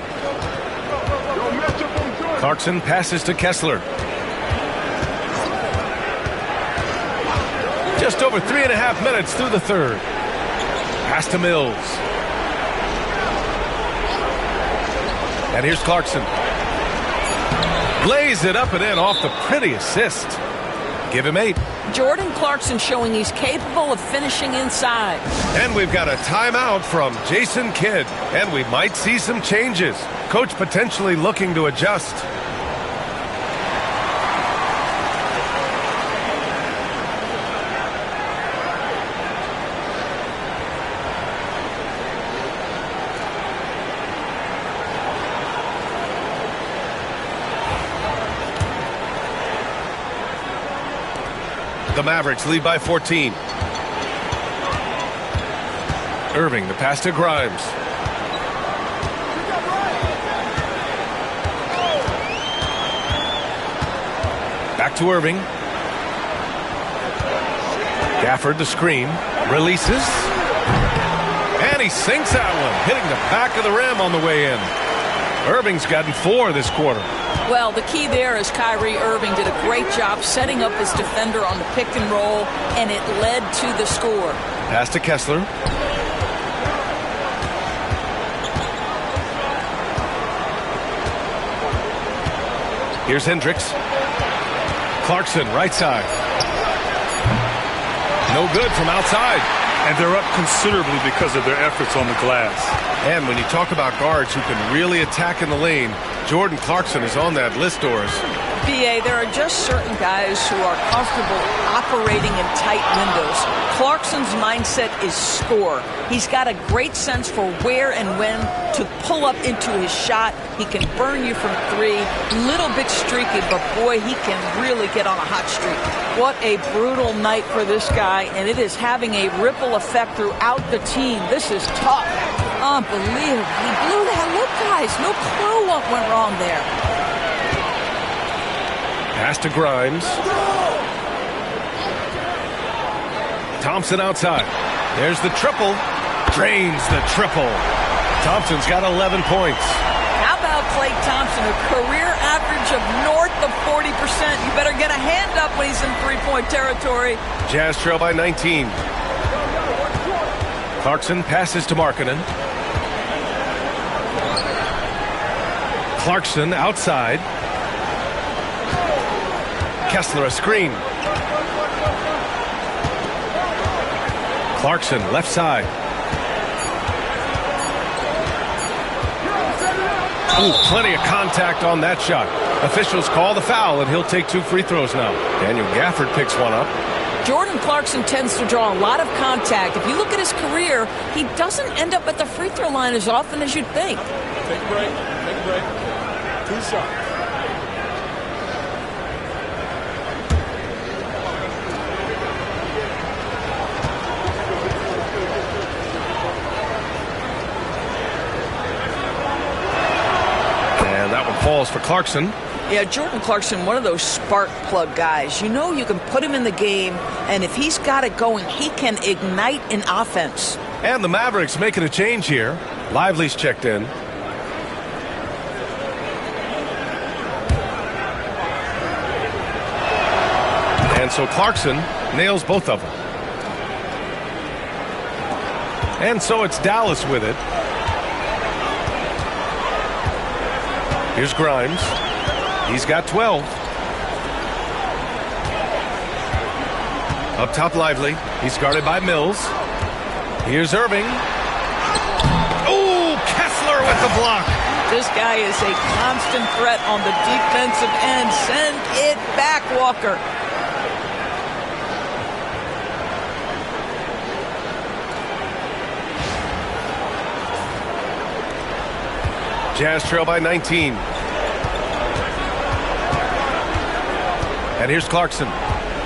Clarkson passes to Kessler. Just over 3.5 minutes through the third. Pass to Mills. And here's Clarkson. Lays it up and in off the pretty assist. Give him 8. Jordan Clarkson showing he's capable of finishing inside. And we've got a timeout from Jason Kidd. And we might see some changes. Coach potentially looking to adjust. The Mavericks lead by 14. Irving, the pass to Grimes. Back to Irving. Gafford, the screen. Releases. And he sinks that one, hitting the back of the rim on the way in. Irving's gotten 4 this quarter. Well, the key there is Kyrie Irving did a great job setting up his defender on the pick and roll, and it led to the score. Pass to Kessler. Here's Hendricks. Clarkson, right side. No good from outside. And they're up considerably because of their efforts on the glass. And when you talk about guards who can really attack in the lane, Jordan Clarkson is on that list, Doris. B.A., there are just certain guys who are comfortable operating in tight windows. Clarkson's mindset is score. He's got a great sense for where and when to pull up into his shot. He can burn you from 3. Little bit streaky, but boy, he can really get on a hot streak. What a brutal night for this guy, and it is having a ripple effect throughout the team. This is tough. Unbelievable. He blew that. Look, guys, no clue what went wrong there. Pass to Grimes. Thompson outside. There's the triple. Drains the triple. Thompson's got 11 points. How about Klay Thompson, a career average of north of 40%. You better get a hand up when he's in three-point territory. Jazz trail by 19. Clarkson passes to Markkanen. Clarkson outside. Kessler a screen. Clarkson left side. Ooh, plenty of contact on that shot. Officials call the foul, and he'll take 2 free throws now. Daniel Gafford picks one up. Jordan Clarkson tends to draw a lot of contact. If you look at his career, he doesn't end up at the free throw line as often as you'd think. Take a break. Take a break. 2 shots. Falls for Clarkson. Yeah, Jordan Clarkson, one of those spark plug guys. You know you can put him in the game, and if he's got it going, he can ignite an offense. And the Mavericks making a change here. Lively's checked in. And so Clarkson nails both of them. And so it's Dallas with it. Here's Grimes. He's got 12. Up top, Lively. He's guarded by Mills. Here's Irving. Oh, Kessler with the block. This guy is a constant threat on the defensive end. Send it back, Walker. Jazz trail by 19. And here's Clarkson.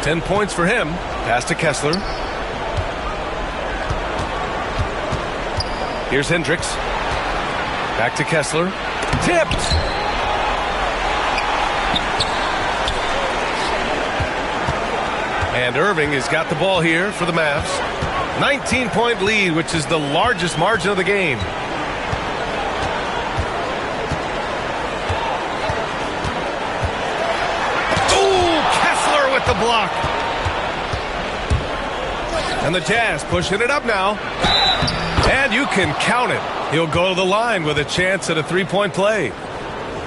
10 points for him. Pass to Kessler. Here's Hendricks. Back to Kessler. Tipped. And Irving has got the ball here for the Mavs. 19-point lead, which is the largest margin of the game. The block. And the Jazz pushing it up now. And you can count it. He'll go to the line with a chance at a 3-point play.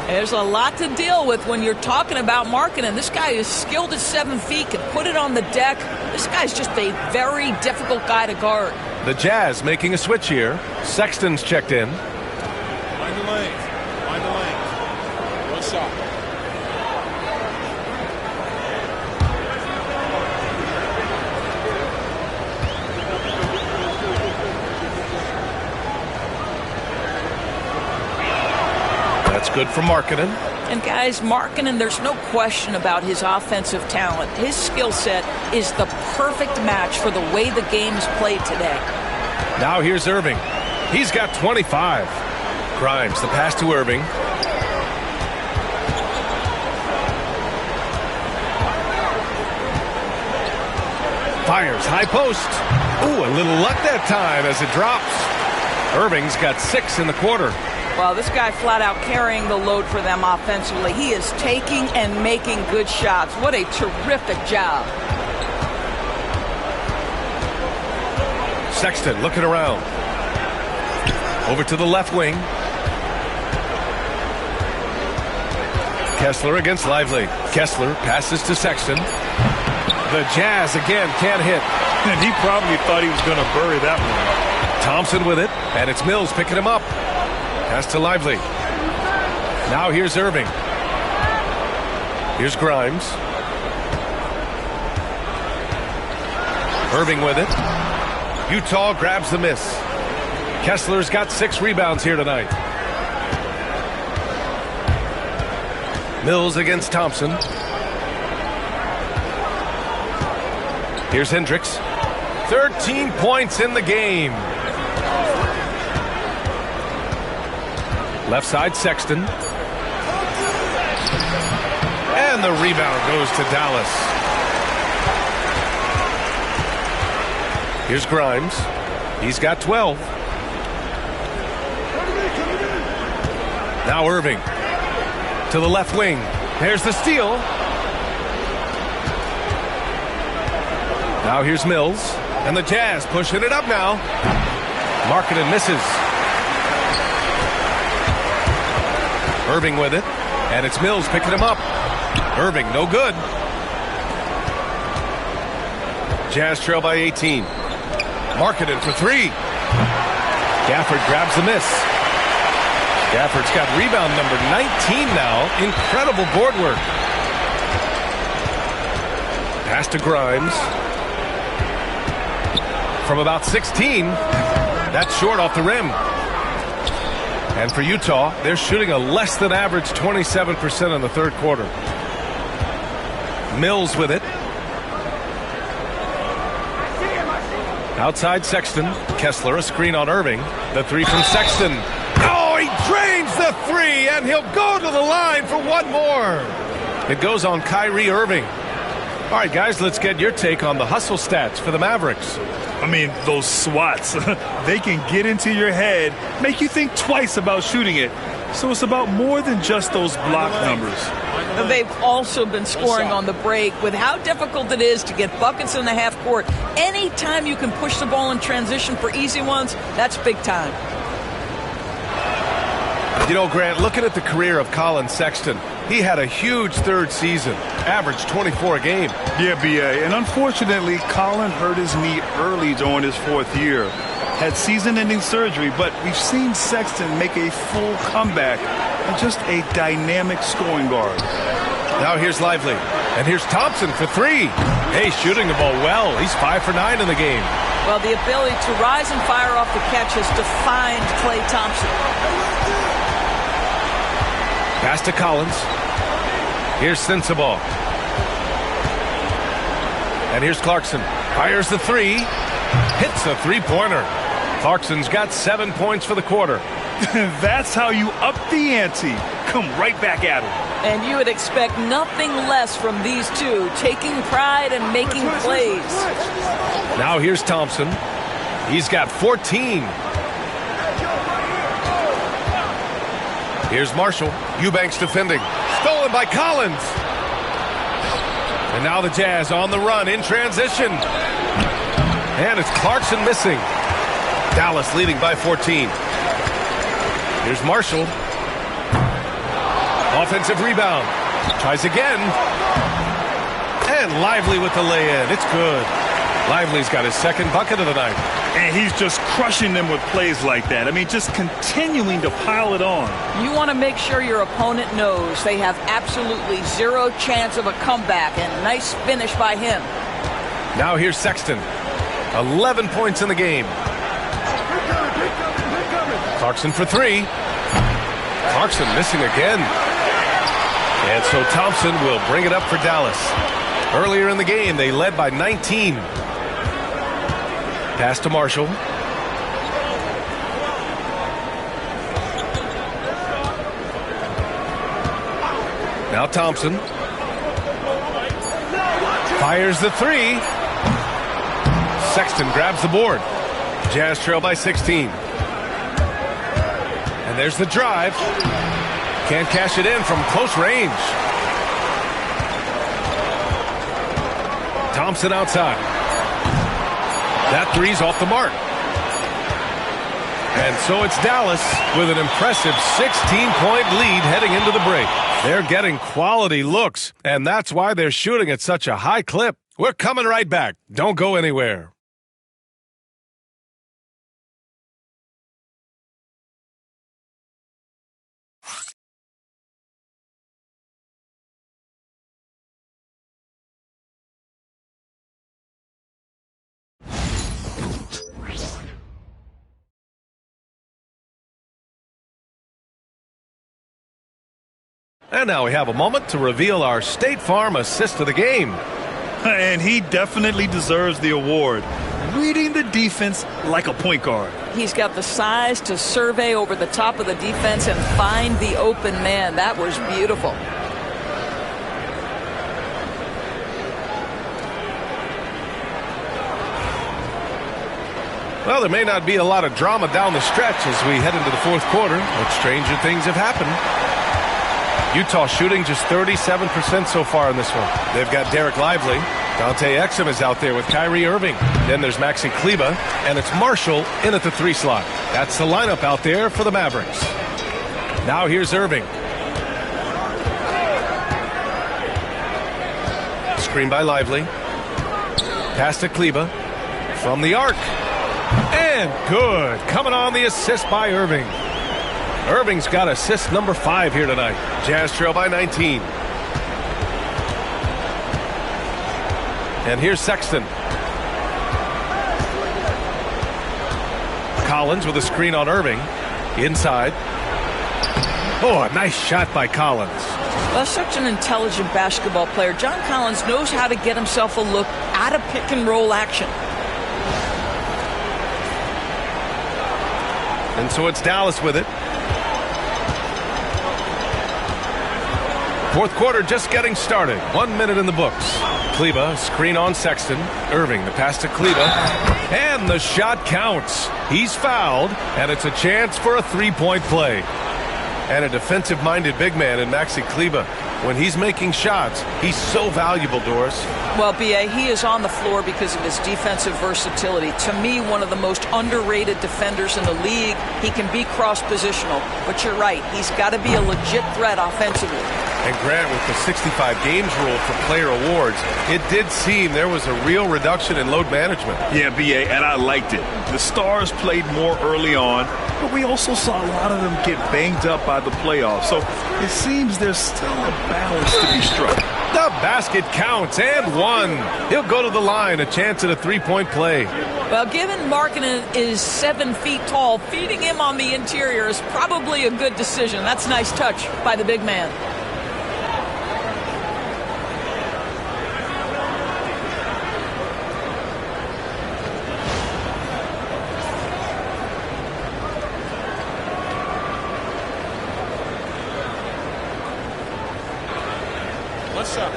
There's a lot to deal with when you're talking about Markkanen. This guy is skilled at 7 feet, can put it on the deck. This guy's just a very difficult guy to guard. The Jazz making a switch here. Sexton's checked in. Find the lanes. Find the lanes. One shot. That's good for Markkanen. And guys, Markkanen, there's no question about his offensive talent. His skill set is the perfect match for the way the game is played today. Now here's Irving. He's got 25. Grimes, the pass to Irving. Fires, high post. Ooh, a little luck that time as it drops. Irving's got 6 in the quarter. Well, this guy flat out carrying the load for them offensively. He is taking and making good shots. What a terrific job. Sexton looking around. Over to the left wing. Kessler against Lively. Kessler passes to Sexton. The Jazz again can't hit. And he probably thought he was going to bury that one. Thompson with it, and it's Mills picking him up. Pass to Lively. Now here's Irving. Here's Grimes. Irving with it. Utah grabs the miss. Kessler's got 6 rebounds here tonight. Mills against Thompson. Here's Hendricks. 13 points in the game. Left side, Sexton. And the rebound goes to Dallas. Here's Grimes. He's got 12. Now Irving. To the left wing. There's the steal. Now here's Mills. And the Jazz pushing it up now. Markkanen misses. Irving with it. And it's Mills picking him up. Irving, no good. Jazz trail by 18. Markkanen for 3. Gafford grabs the miss. Gafford's got rebound number 19 now. Incredible board work. Pass to Grimes. From about 16. That's short off the rim. And for Utah, they're shooting a less than average 27% in the third quarter. Mills with it. Outside Sexton. Kessler, a screen on Irving. The 3 from Sexton. Oh, he drains the 3, and he'll go to the line for one more. It goes on Kyrie Irving. All right, guys, let's get your take on the hustle stats for the Mavericks. I mean, those swats, they can get into your head, make you think twice about shooting it. So it's about more than just those block numbers. They've also been scoring on the break. With how difficult it is to get buckets in the half court, anytime you can push the ball in transition for easy ones, that's big time. You know, Grant, looking at the career of Colin Sexton, he had a huge third season, averaged 24 a game. Yeah, B.A., and unfortunately, Colin hurt his knee early during his 4th year. Had season-ending surgery, but we've seen Sexton make a full comeback and just a dynamic scoring guard. Now here's Lively, and here's Thompson for 3. Hey, shooting the ball well. He's 5 for 9 in the game. Well, the ability to rise and fire off the catch has defined Klay Thompson. Pass to Collins. Here's Sensabaugh. And here's Clarkson. Fires the 3. Hits a 3-pointer. Clarkson's got 7 points for the quarter. That's how you up the ante. Come right back at him. And you would expect nothing less from these two, taking pride and making plays. Now here's Thompson. He's got 14. Here's Marshall. Eubanks defending. Stolen by Collins. And now the Jazz on the run in transition. And it's Clarkson missing. Dallas leading by 14. Here's Marshall. Offensive rebound. Tries again. And Lively with the lay-in. It's good. Lively's got his 2nd bucket of the night. And he's just crushing them with plays like that. I mean, just continuing to pile it on. You want to make sure your opponent knows they have absolutely 0 chance of a comeback. And nice finish by him. Now here's Sexton. 11 points in the game. Clarkson for 3. Clarkson missing again. And so Thompson will bring it up for Dallas. Earlier in the game, they led by 19. Pass to Marshall. Now Thompson. Fires the three. Sexton grabs the board. Jazz trail by 16. And there's the drive. Can't cash it in from close range. Thompson outside. That three's off the mark. And so it's Dallas with an impressive 16-point lead heading into the break. They're getting quality looks, and that's why they're shooting at such a high clip. We're coming right back. Don't go anywhere. And now we have a moment to reveal our State Farm assist of the game. And he definitely deserves the award. Reading the defense like a point guard. He's got the size to survey over the top of the defense and find the open man. That was beautiful. Well, there may not be a lot of drama down the stretch as we head into the fourth quarter, but stranger things have happened. Utah shooting just 37% so far in this one. They've got Derek Lively. Dante Exum is out there with Kyrie Irving. Then there's Maxi Kleber, and it's Marshall in at the 3 slot. That's the lineup out there for the Mavericks. Now here's Irving. Screen by Lively. Pass to Kleber. From the arc. And good. Coming on the assist by Irving. Irving's got assist number 5 here tonight. Jazz trail by 19. And here's Sexton. Collins with a screen on Irving. Inside. Oh, a nice shot by Collins. Well, such an intelligent basketball player. John Collins knows how to get himself a look out of pick and roll action. And so it's Dallas with it. Fourth quarter just getting started. 1 minute in the books. Kleber, screen on Sexton. Irving, the pass to Kleber. And the shot counts. He's fouled, and it's a chance for a three-point play. And a defensive-minded big man in Maxi Kleber. When he's making shots, he's so valuable, Doris. Well, B.A., he is on the floor because of his defensive versatility. To me, one of the most underrated defenders in the league. He can be cross-positional, but you're right. He's got to be a legit threat offensively. And Grant, with the 65 games rule for player awards, it did seem there was a real reduction in load management. Yeah, B.A., and I liked it. The stars played more early on, but we also saw a lot of them get banged up by the playoffs. So it seems there's still a balance to be struck. The basket counts, and one. He'll go to the line, a chance at a three-point play. Well, given Markkanen is 7 feet tall, feeding him on the interior is probably a good decision. That's a nice touch by the big man. What's up?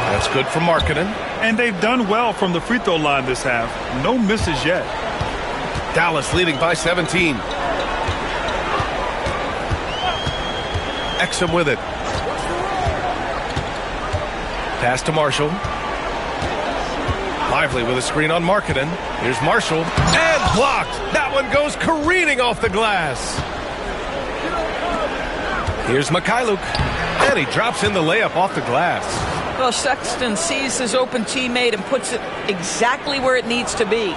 That's good for Markkanen. And they've done well from the free throw line this half. No misses yet. Dallas leading by 17. Exum with it. Pass to Marshall. Lively with a screen on Markkanen. Here's Marshall. And blocked. That one goes careening off the glass. Here's Mikhailuk. And he drops in the layup off the glass. Well, Sexton sees his open teammate and puts it exactly where it needs to be.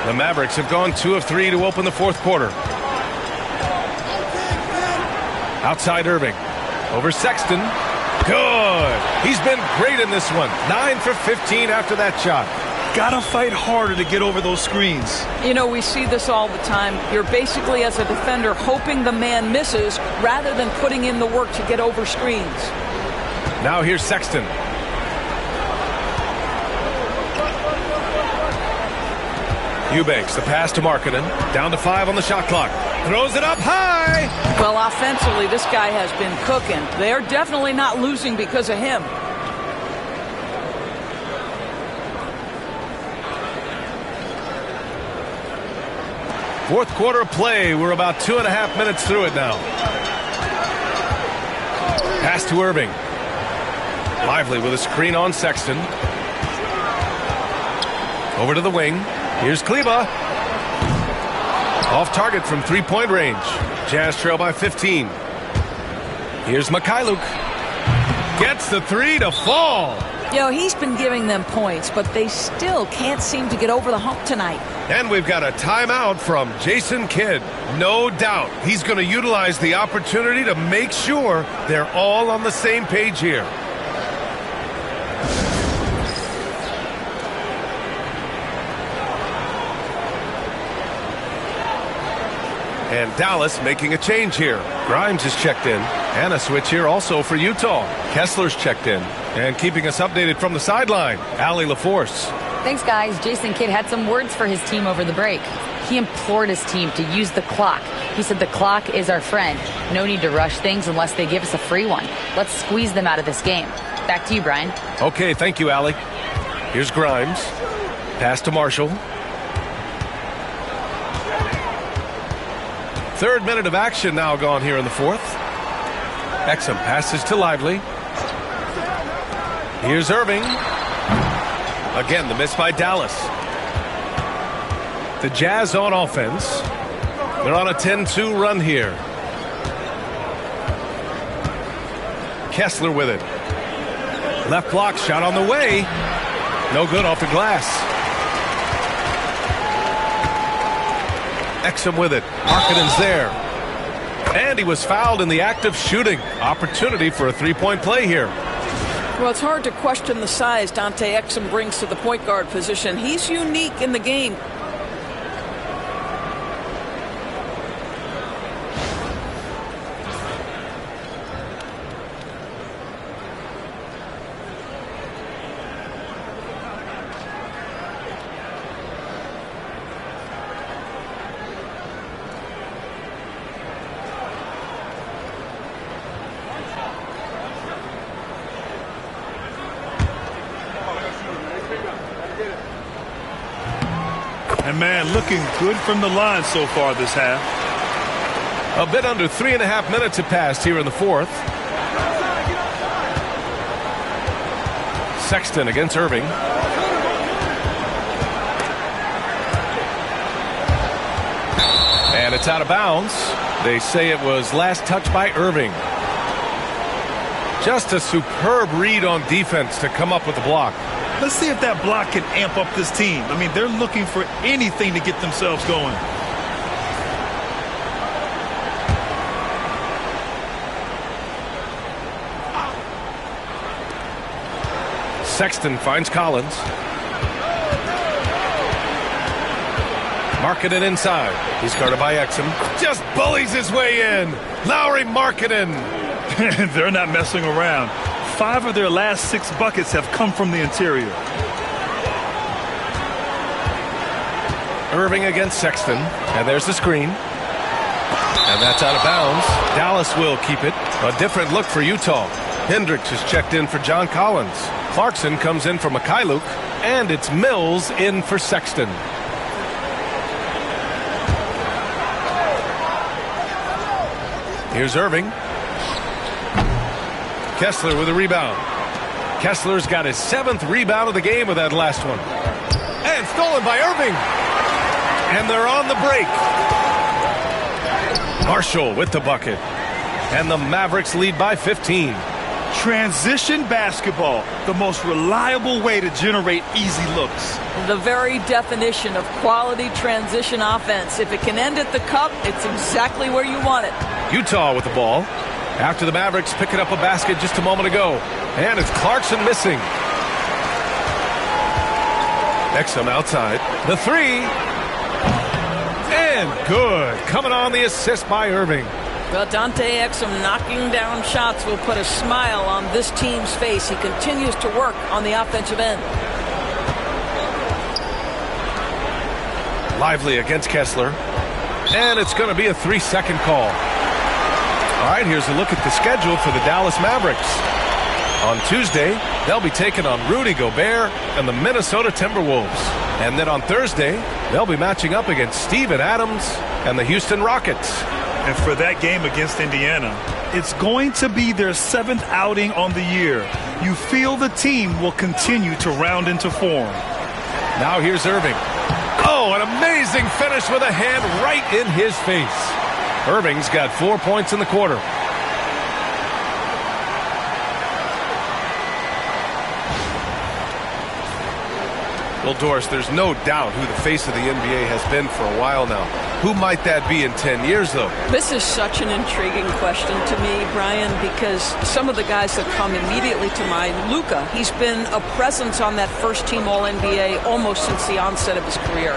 The Mavericks have gone 2 of 3 to open the fourth quarter. Outside Irving. Over Sexton. Good. He's been great in this one. 9 for 15 after that shot. Gotta fight harder to get over those screens. You know, we see this all the time. You're basically, as a defender, hoping the man misses rather than putting in the work to get over screens. Now here's Sexton. Eubanks, the pass to Markkanen. Down to 5 on the shot clock. Throws it up high. Well, offensively, this guy has been cooking. They're definitely not losing because of him. Fourth quarter of play. We're about 2.5 minutes through it now. Pass to Irving. Lively with a screen on Sexton. Over to the wing. Here's Kleba. Off target from three-point range. Jazz trail by 15. Here's Mikhailuk. Gets the three to fall. You know, he's been giving them points, but they still can't seem to get over the hump tonight. And we've got a timeout from Jason Kidd. No doubt he's going to utilize the opportunity to make sure they're all on the same page here. And Dallas making a change here. Grimes is checked in. And a switch here also for Utah. Kessler's checked in. And keeping us updated from the sideline, Allie LaForce. Thanks, guys. Jason Kidd had some words for his team over the break. He implored his team to use the clock. He said the clock is our friend. No need to rush things unless they give us a free one. Let's squeeze them out of this game. Back to you, Brian. Okay, thank you, Allie. Here's Grimes. Pass to Marshall. Third minute of action now gone here in the fourth. Exum passes to Lively. Here's Irving. Again, the miss by Dallas. The Jazz on offense. They're on a 10-2 run here. Kessler with it. Left block shot on the way. No good off the glass. Exum with it. Markkanen's there. And he was fouled in the act of shooting. Opportunity for a three-point play here. Well, it's hard to question the size Dante Exum brings to the point guard position. He's unique in the game. And, man, looking good from the line so far this half. A bit under 3.5 minutes have passed here in the fourth. Sexton against Irving. And it's out of bounds. They say it was last touched by Irving. Just a superb read on defense to come up with the block. Let's see if that block can amp up this team. I mean, they're looking for anything to get themselves going. Sexton finds Collins. Markkanen inside. He's guarded by Exum. Just bullies his way in. Lauri Markkanen. They're not messing around. 5 of their last 6 buckets have come from the interior. Irving against Sexton. And there's the screen. And that's out of bounds. Dallas will keep it. A different look for Utah. Hendricks is checked in for John Collins. Clarkson comes in for Mikhailuk. And it's Mills in for Sexton. Here's Irving. Kessler with a rebound. Kessler's got his 7th rebound of the game with that last one. And stolen by Irving. And they're on the break. Marshall with the bucket. And the Mavericks lead by 15. Transition basketball, the most reliable way to generate easy looks. The very definition of quality transition offense. If it can end at the cup, it's exactly where you want it. Utah with the ball. After the Mavericks picking up a basket just a moment ago. And it's Clarkson missing. Exum outside. The three. And good. Coming on the assist by Irving. Well, Dante Exum knocking down shots will put a smile on this team's face. He continues to work on the offensive end. Lively against Kessler. And it's going to be a 3-second call. All right, here's a look at the schedule for the Dallas Mavericks. On Tuesday, they'll be taking on Rudy Gobert and the Minnesota Timberwolves. And then on Thursday, they'll be matching up against Steven Adams and the Houston Rockets. And for that game against Indiana, it's going to be their 7th outing on the year. You feel the team will continue to round into form. Now here's Irving. Oh, an amazing finish with a hand right in his face. Irving's got 4 points in the quarter. Well, Doris, there's no doubt who the face of the NBA has been for a while now. Who might that be in 10 years, though? This is such an intriguing question to me, Brian, because some of the guys that come immediately to mind, Luka, he's been a presence on that first-team All-NBA almost since the onset of his career.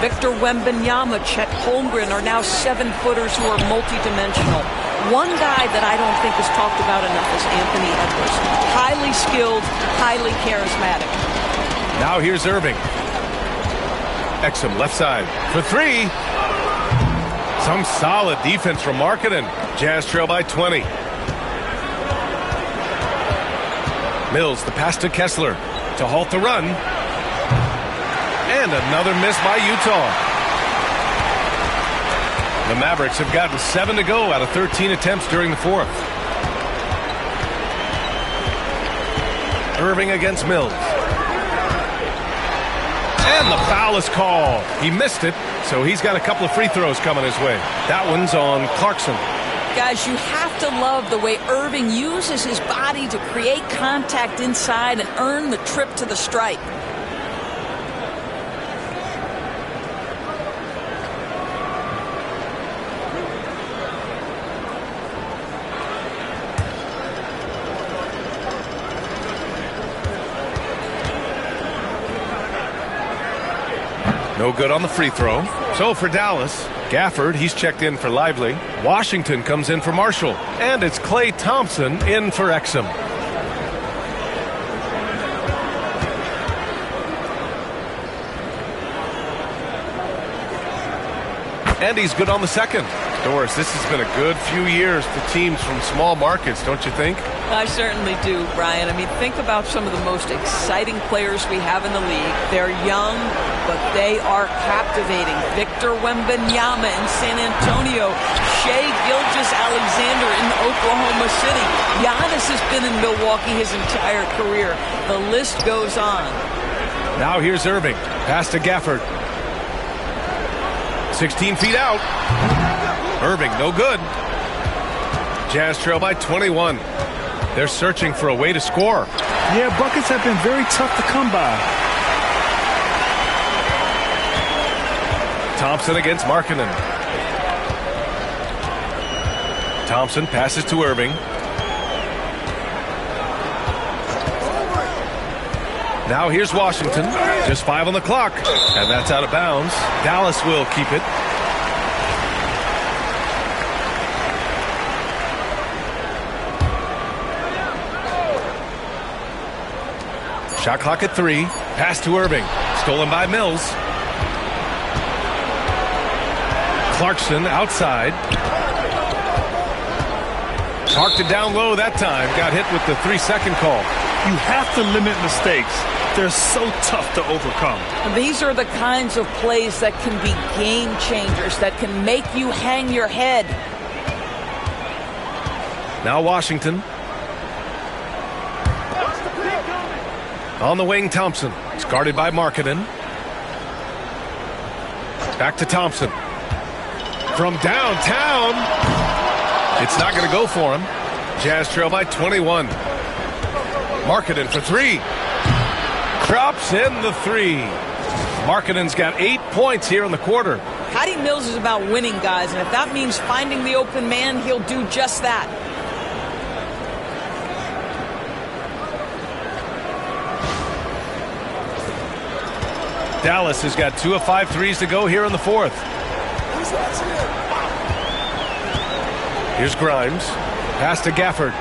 Victor Wembanyama, Chet Holmgren are now 7-footers who are multidimensional. One guy that I don't think is talked about enough is Anthony Edwards. Highly skilled, highly charismatic. Now here's Irving. Exum left side for 3. Some solid defense from Markkanen. Jazz trail by 20. Mills, the pass to Kessler to halt the run. And another miss by Utah. The Mavericks have gotten 7 to go out of 13 attempts during the 4th. Irving against Mills. And the foul is called. He missed it, so he's got a couple of free throws coming his way. That one's on Clarkson. Guys, you have to love the way Irving uses his body to create contact inside and earn the trip to the stripe. No good on the free throw. So for Dallas, Gafford, he's checked in for Lively. Washington comes in for Marshall. And it's Klay Thompson in for Exum. And he's good on the second. Doris, this has been a good few years for teams from small markets, don't you think? I certainly do, Brian. I mean, think about some of the most exciting players we have in the league. They're young, but they are captivating. Victor Wembanyama in San Antonio. Shai Gilgeous-Alexander in Oklahoma City. Giannis has been in Milwaukee his entire career. The list goes on. Now here's Irving. Pass to Gafford. 16 feet out. Irving, no good. Jazz trail by 21. They're searching for a way to score. Yeah, buckets have been very tough to come by. Thompson against Markkanen. Thompson passes to Irving. Now here's Washington. Just 5 on the clock. And that's out of bounds. Dallas will keep it. Shot clock at 3. Pass to Irving. Stolen by Mills. Clarkson outside. Parked it down low that time. Got hit with the 3-second call. You have to limit mistakes. They're so tough to overcome. These are the kinds of plays that can be game changers, that can make you hang your head. Now Washington. On the wing, Thompson. It's guarded by Markkanen. Back to Thompson. From downtown. It's not going to go for him. Jazz trail by 21. Markkanen for 3. Drops in the 3. Markkanen's got 8 points here in the quarter. Patty Mills is about winning, guys, and if that means finding the open man, he'll do just that. Dallas has got 2 of 5 threes to go here in the 4th. Here's Grimes. Pass to Gafford.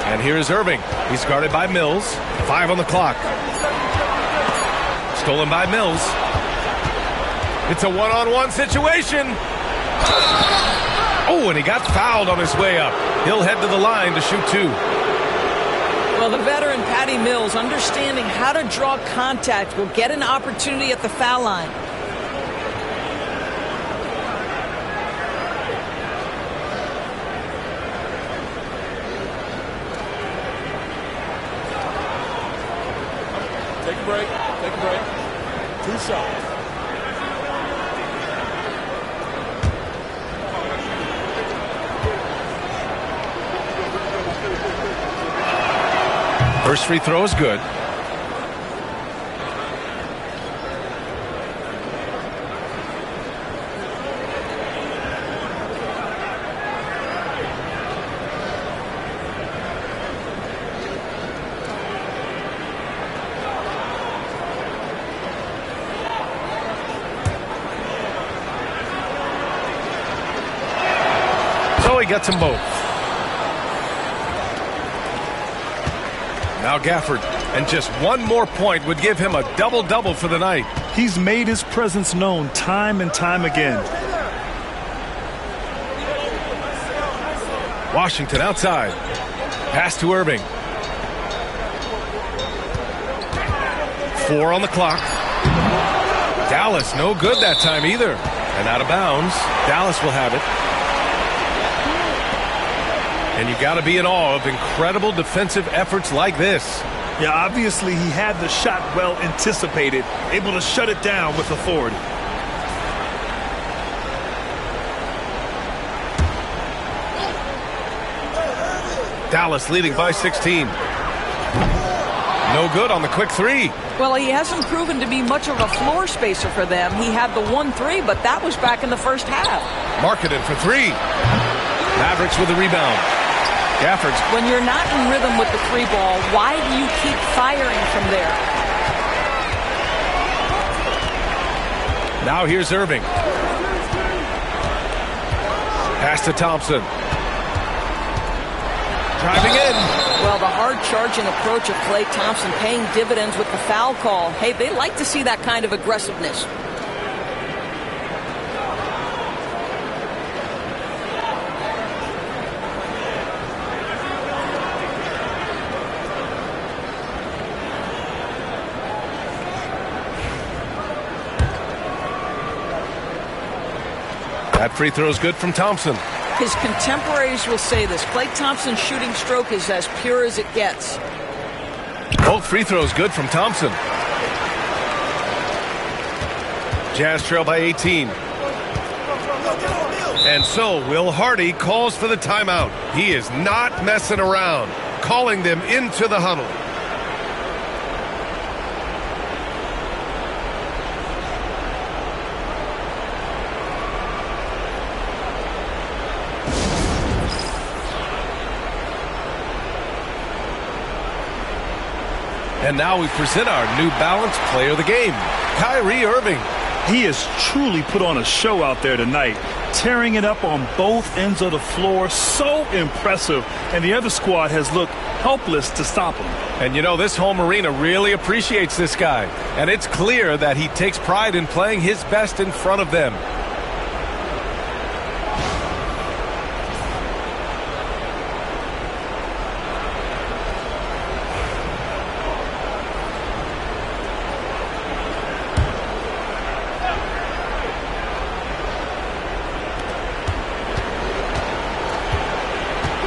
And here is Irving. He's guarded by Mills. 5 on the clock. Stolen by Mills. It's a one-on-one situation. Oh, and he got fouled on his way up. He'll head to the line to shoot 2. Well, the veteran Patty Mills, understanding how to draw contact, will get an opportunity at the foul line. Take a break. Take a break. 2 shots. First free throw is good. So he gets them both. Now Gafford, and just one more point would give him a double-double for the night. He's made his presence known time and time again. Washington outside. Pass to Irving. 4 on the clock. Dallas, no good that time either. And out of bounds. Dallas will have it. And you got to be in awe of incredible defensive efforts like this. Yeah, obviously he had the shot well anticipated, able to shut it down with authority. Dallas leading by 16. No good on the quick 3. Well, he hasn't proven to be much of a floor spacer for them. He had the 1-3, but that was back in the first half. Marketed for 3. Mavericks with the rebound. Gafford's. When you're not in rhythm with the 3 ball, why do you keep firing from there? Now here's Irving. Pass to Thompson. Driving in. Well, the hard-charging approach of Klay Thompson paying dividends with the foul call. Hey, they like to see that kind of aggressiveness. That free throw is good from Thompson. His contemporaries will say this. Klay Thompson's shooting stroke is as pure as it gets. Both free throws good from Thompson. Jazz trail by 18. And so Will Hardy calls for the timeout. He is not messing around, calling them into the huddle. And now we present our New Balance Player of the Game, Kyrie Irving. He has truly put on a show out there tonight, tearing it up on both ends of the floor. So impressive. And the other squad has looked helpless to stop him. And you know, this home arena really appreciates this guy. And it's clear that he takes pride in playing his best in front of them.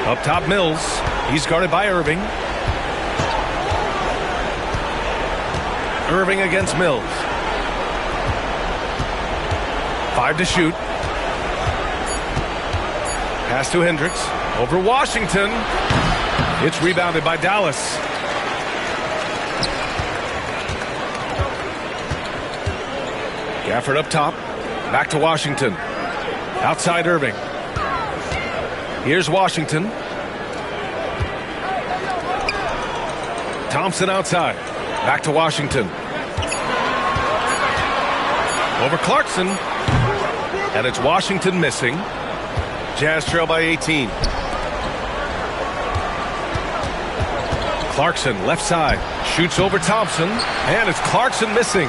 Up top, Mills. He's guarded by Irving. Irving against Mills. 5 to shoot. Pass to Hendricks. Over Washington. It's rebounded by Dallas. Gafford up top. Back to Washington. Outside Irving. Here's Washington. Thompson outside. Back to Washington. Over Clarkson. And it's Washington missing. Jazz trail by 18. Clarkson, left side. Shoots over Thompson. And it's Clarkson missing.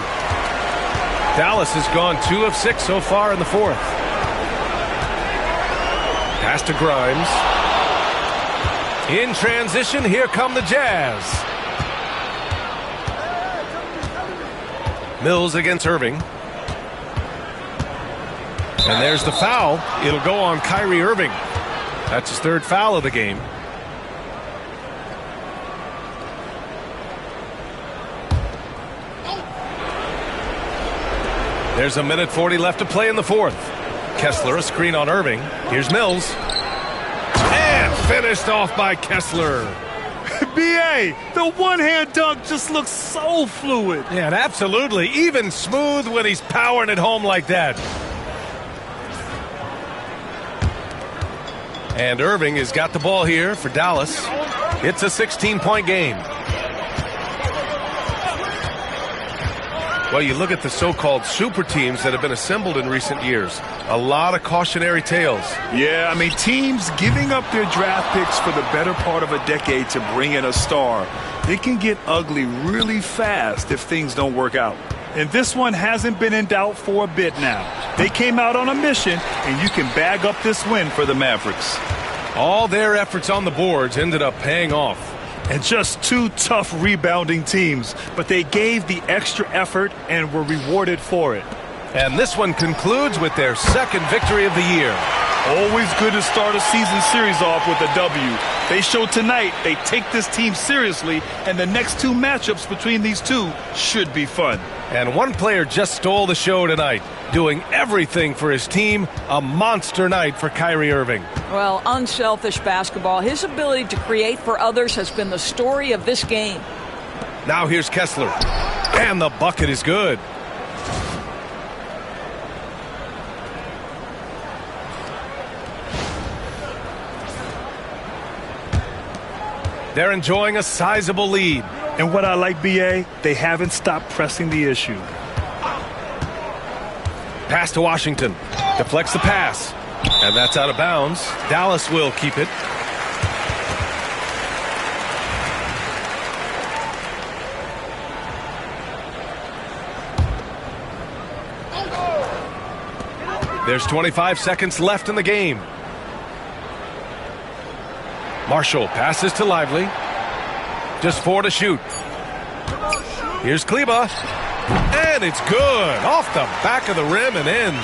Dallas has gone 2 of 6 so far in the fourth. Pass to Grimes. In transition, here come the Jazz. Mills against Irving. And there's the foul. It'll go on Kyrie Irving. That's his 3rd foul of the game. There's a minute 40 left to play in the fourth. Kessler, a screen on Irving. Here's Mills. And finished off by Kessler. B.A., the one-hand dunk just looks so fluid. Yeah, and absolutely. Even smooth when he's powering it home like that. And Irving has got the ball here for Dallas. It's a 16-point game. Well, you look at the so-called super teams that have been assembled in recent years. A lot of cautionary tales. Yeah, I mean, teams giving up their draft picks for the better part of a decade to bring in a star. It can get ugly really fast if things don't work out. And this one hasn't been in doubt for a bit now. They came out on a mission, and you can bag up this win for the Mavericks. All their efforts on the boards ended up paying off. And just 2 tough rebounding teams, but they gave the extra effort and were rewarded for it. And this one concludes with their 2nd victory of the year. Always good to start a season series off with a W. They show tonight they take this team seriously, and the next 2 matchups between these two should be fun. And one player just stole the show tonight, doing everything for his team. A monster night for Kyrie Irving. Well, unselfish basketball. His ability to create for others has been the story of this game. Now here's Kessler. And the bucket is good. They're enjoying a sizable lead. And what I like, B.A., they haven't stopped pressing the issue. Pass to Washington. Deflects the pass. And that's out of bounds. Dallas will keep it. There's 25 seconds left in the game. Marshall passes to Lively. Just 4 to shoot. Here's Kleba. And it's good. Off the back of the rim and in.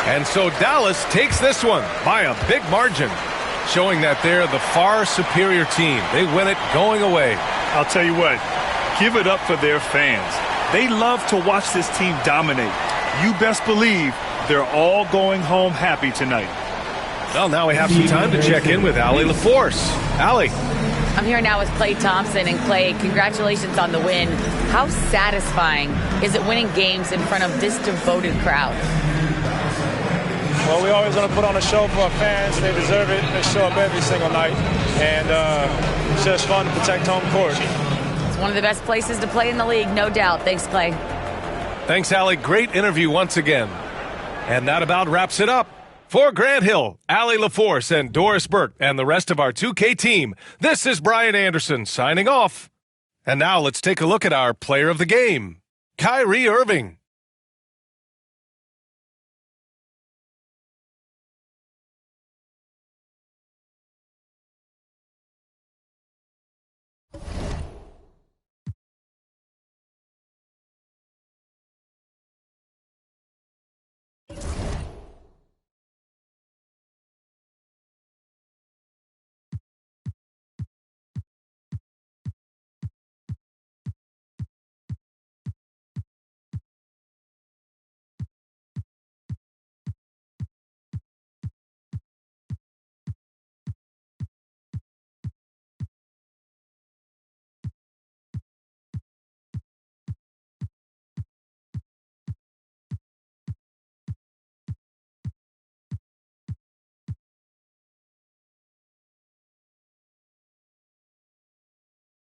And so Dallas takes this one by a big margin, showing that they're the far superior team. They win it going away. I'll tell you what, give it up for their fans. They love to watch this team dominate. You best believe they're all going home happy tonight. Well, now we have some time to check in with Allie LaForce. Allie. I'm here now with Klay Thompson. And Klay, congratulations on the win. How satisfying is it winning games in front of this devoted crowd? Well, we always want to put on a show for our fans. They deserve it. They show up every single night. And it's just fun to protect home court. It's one of the best places to play in the league, no doubt. Thanks, Klay. Thanks, Allie. Great interview once again. And that about wraps it up. For Grant Hill, Allie LaForce, and Doris Burke, and the rest of our 2K team, this is Brian Anderson signing off. And now let's take a look at our player of the game, Kyrie Irving.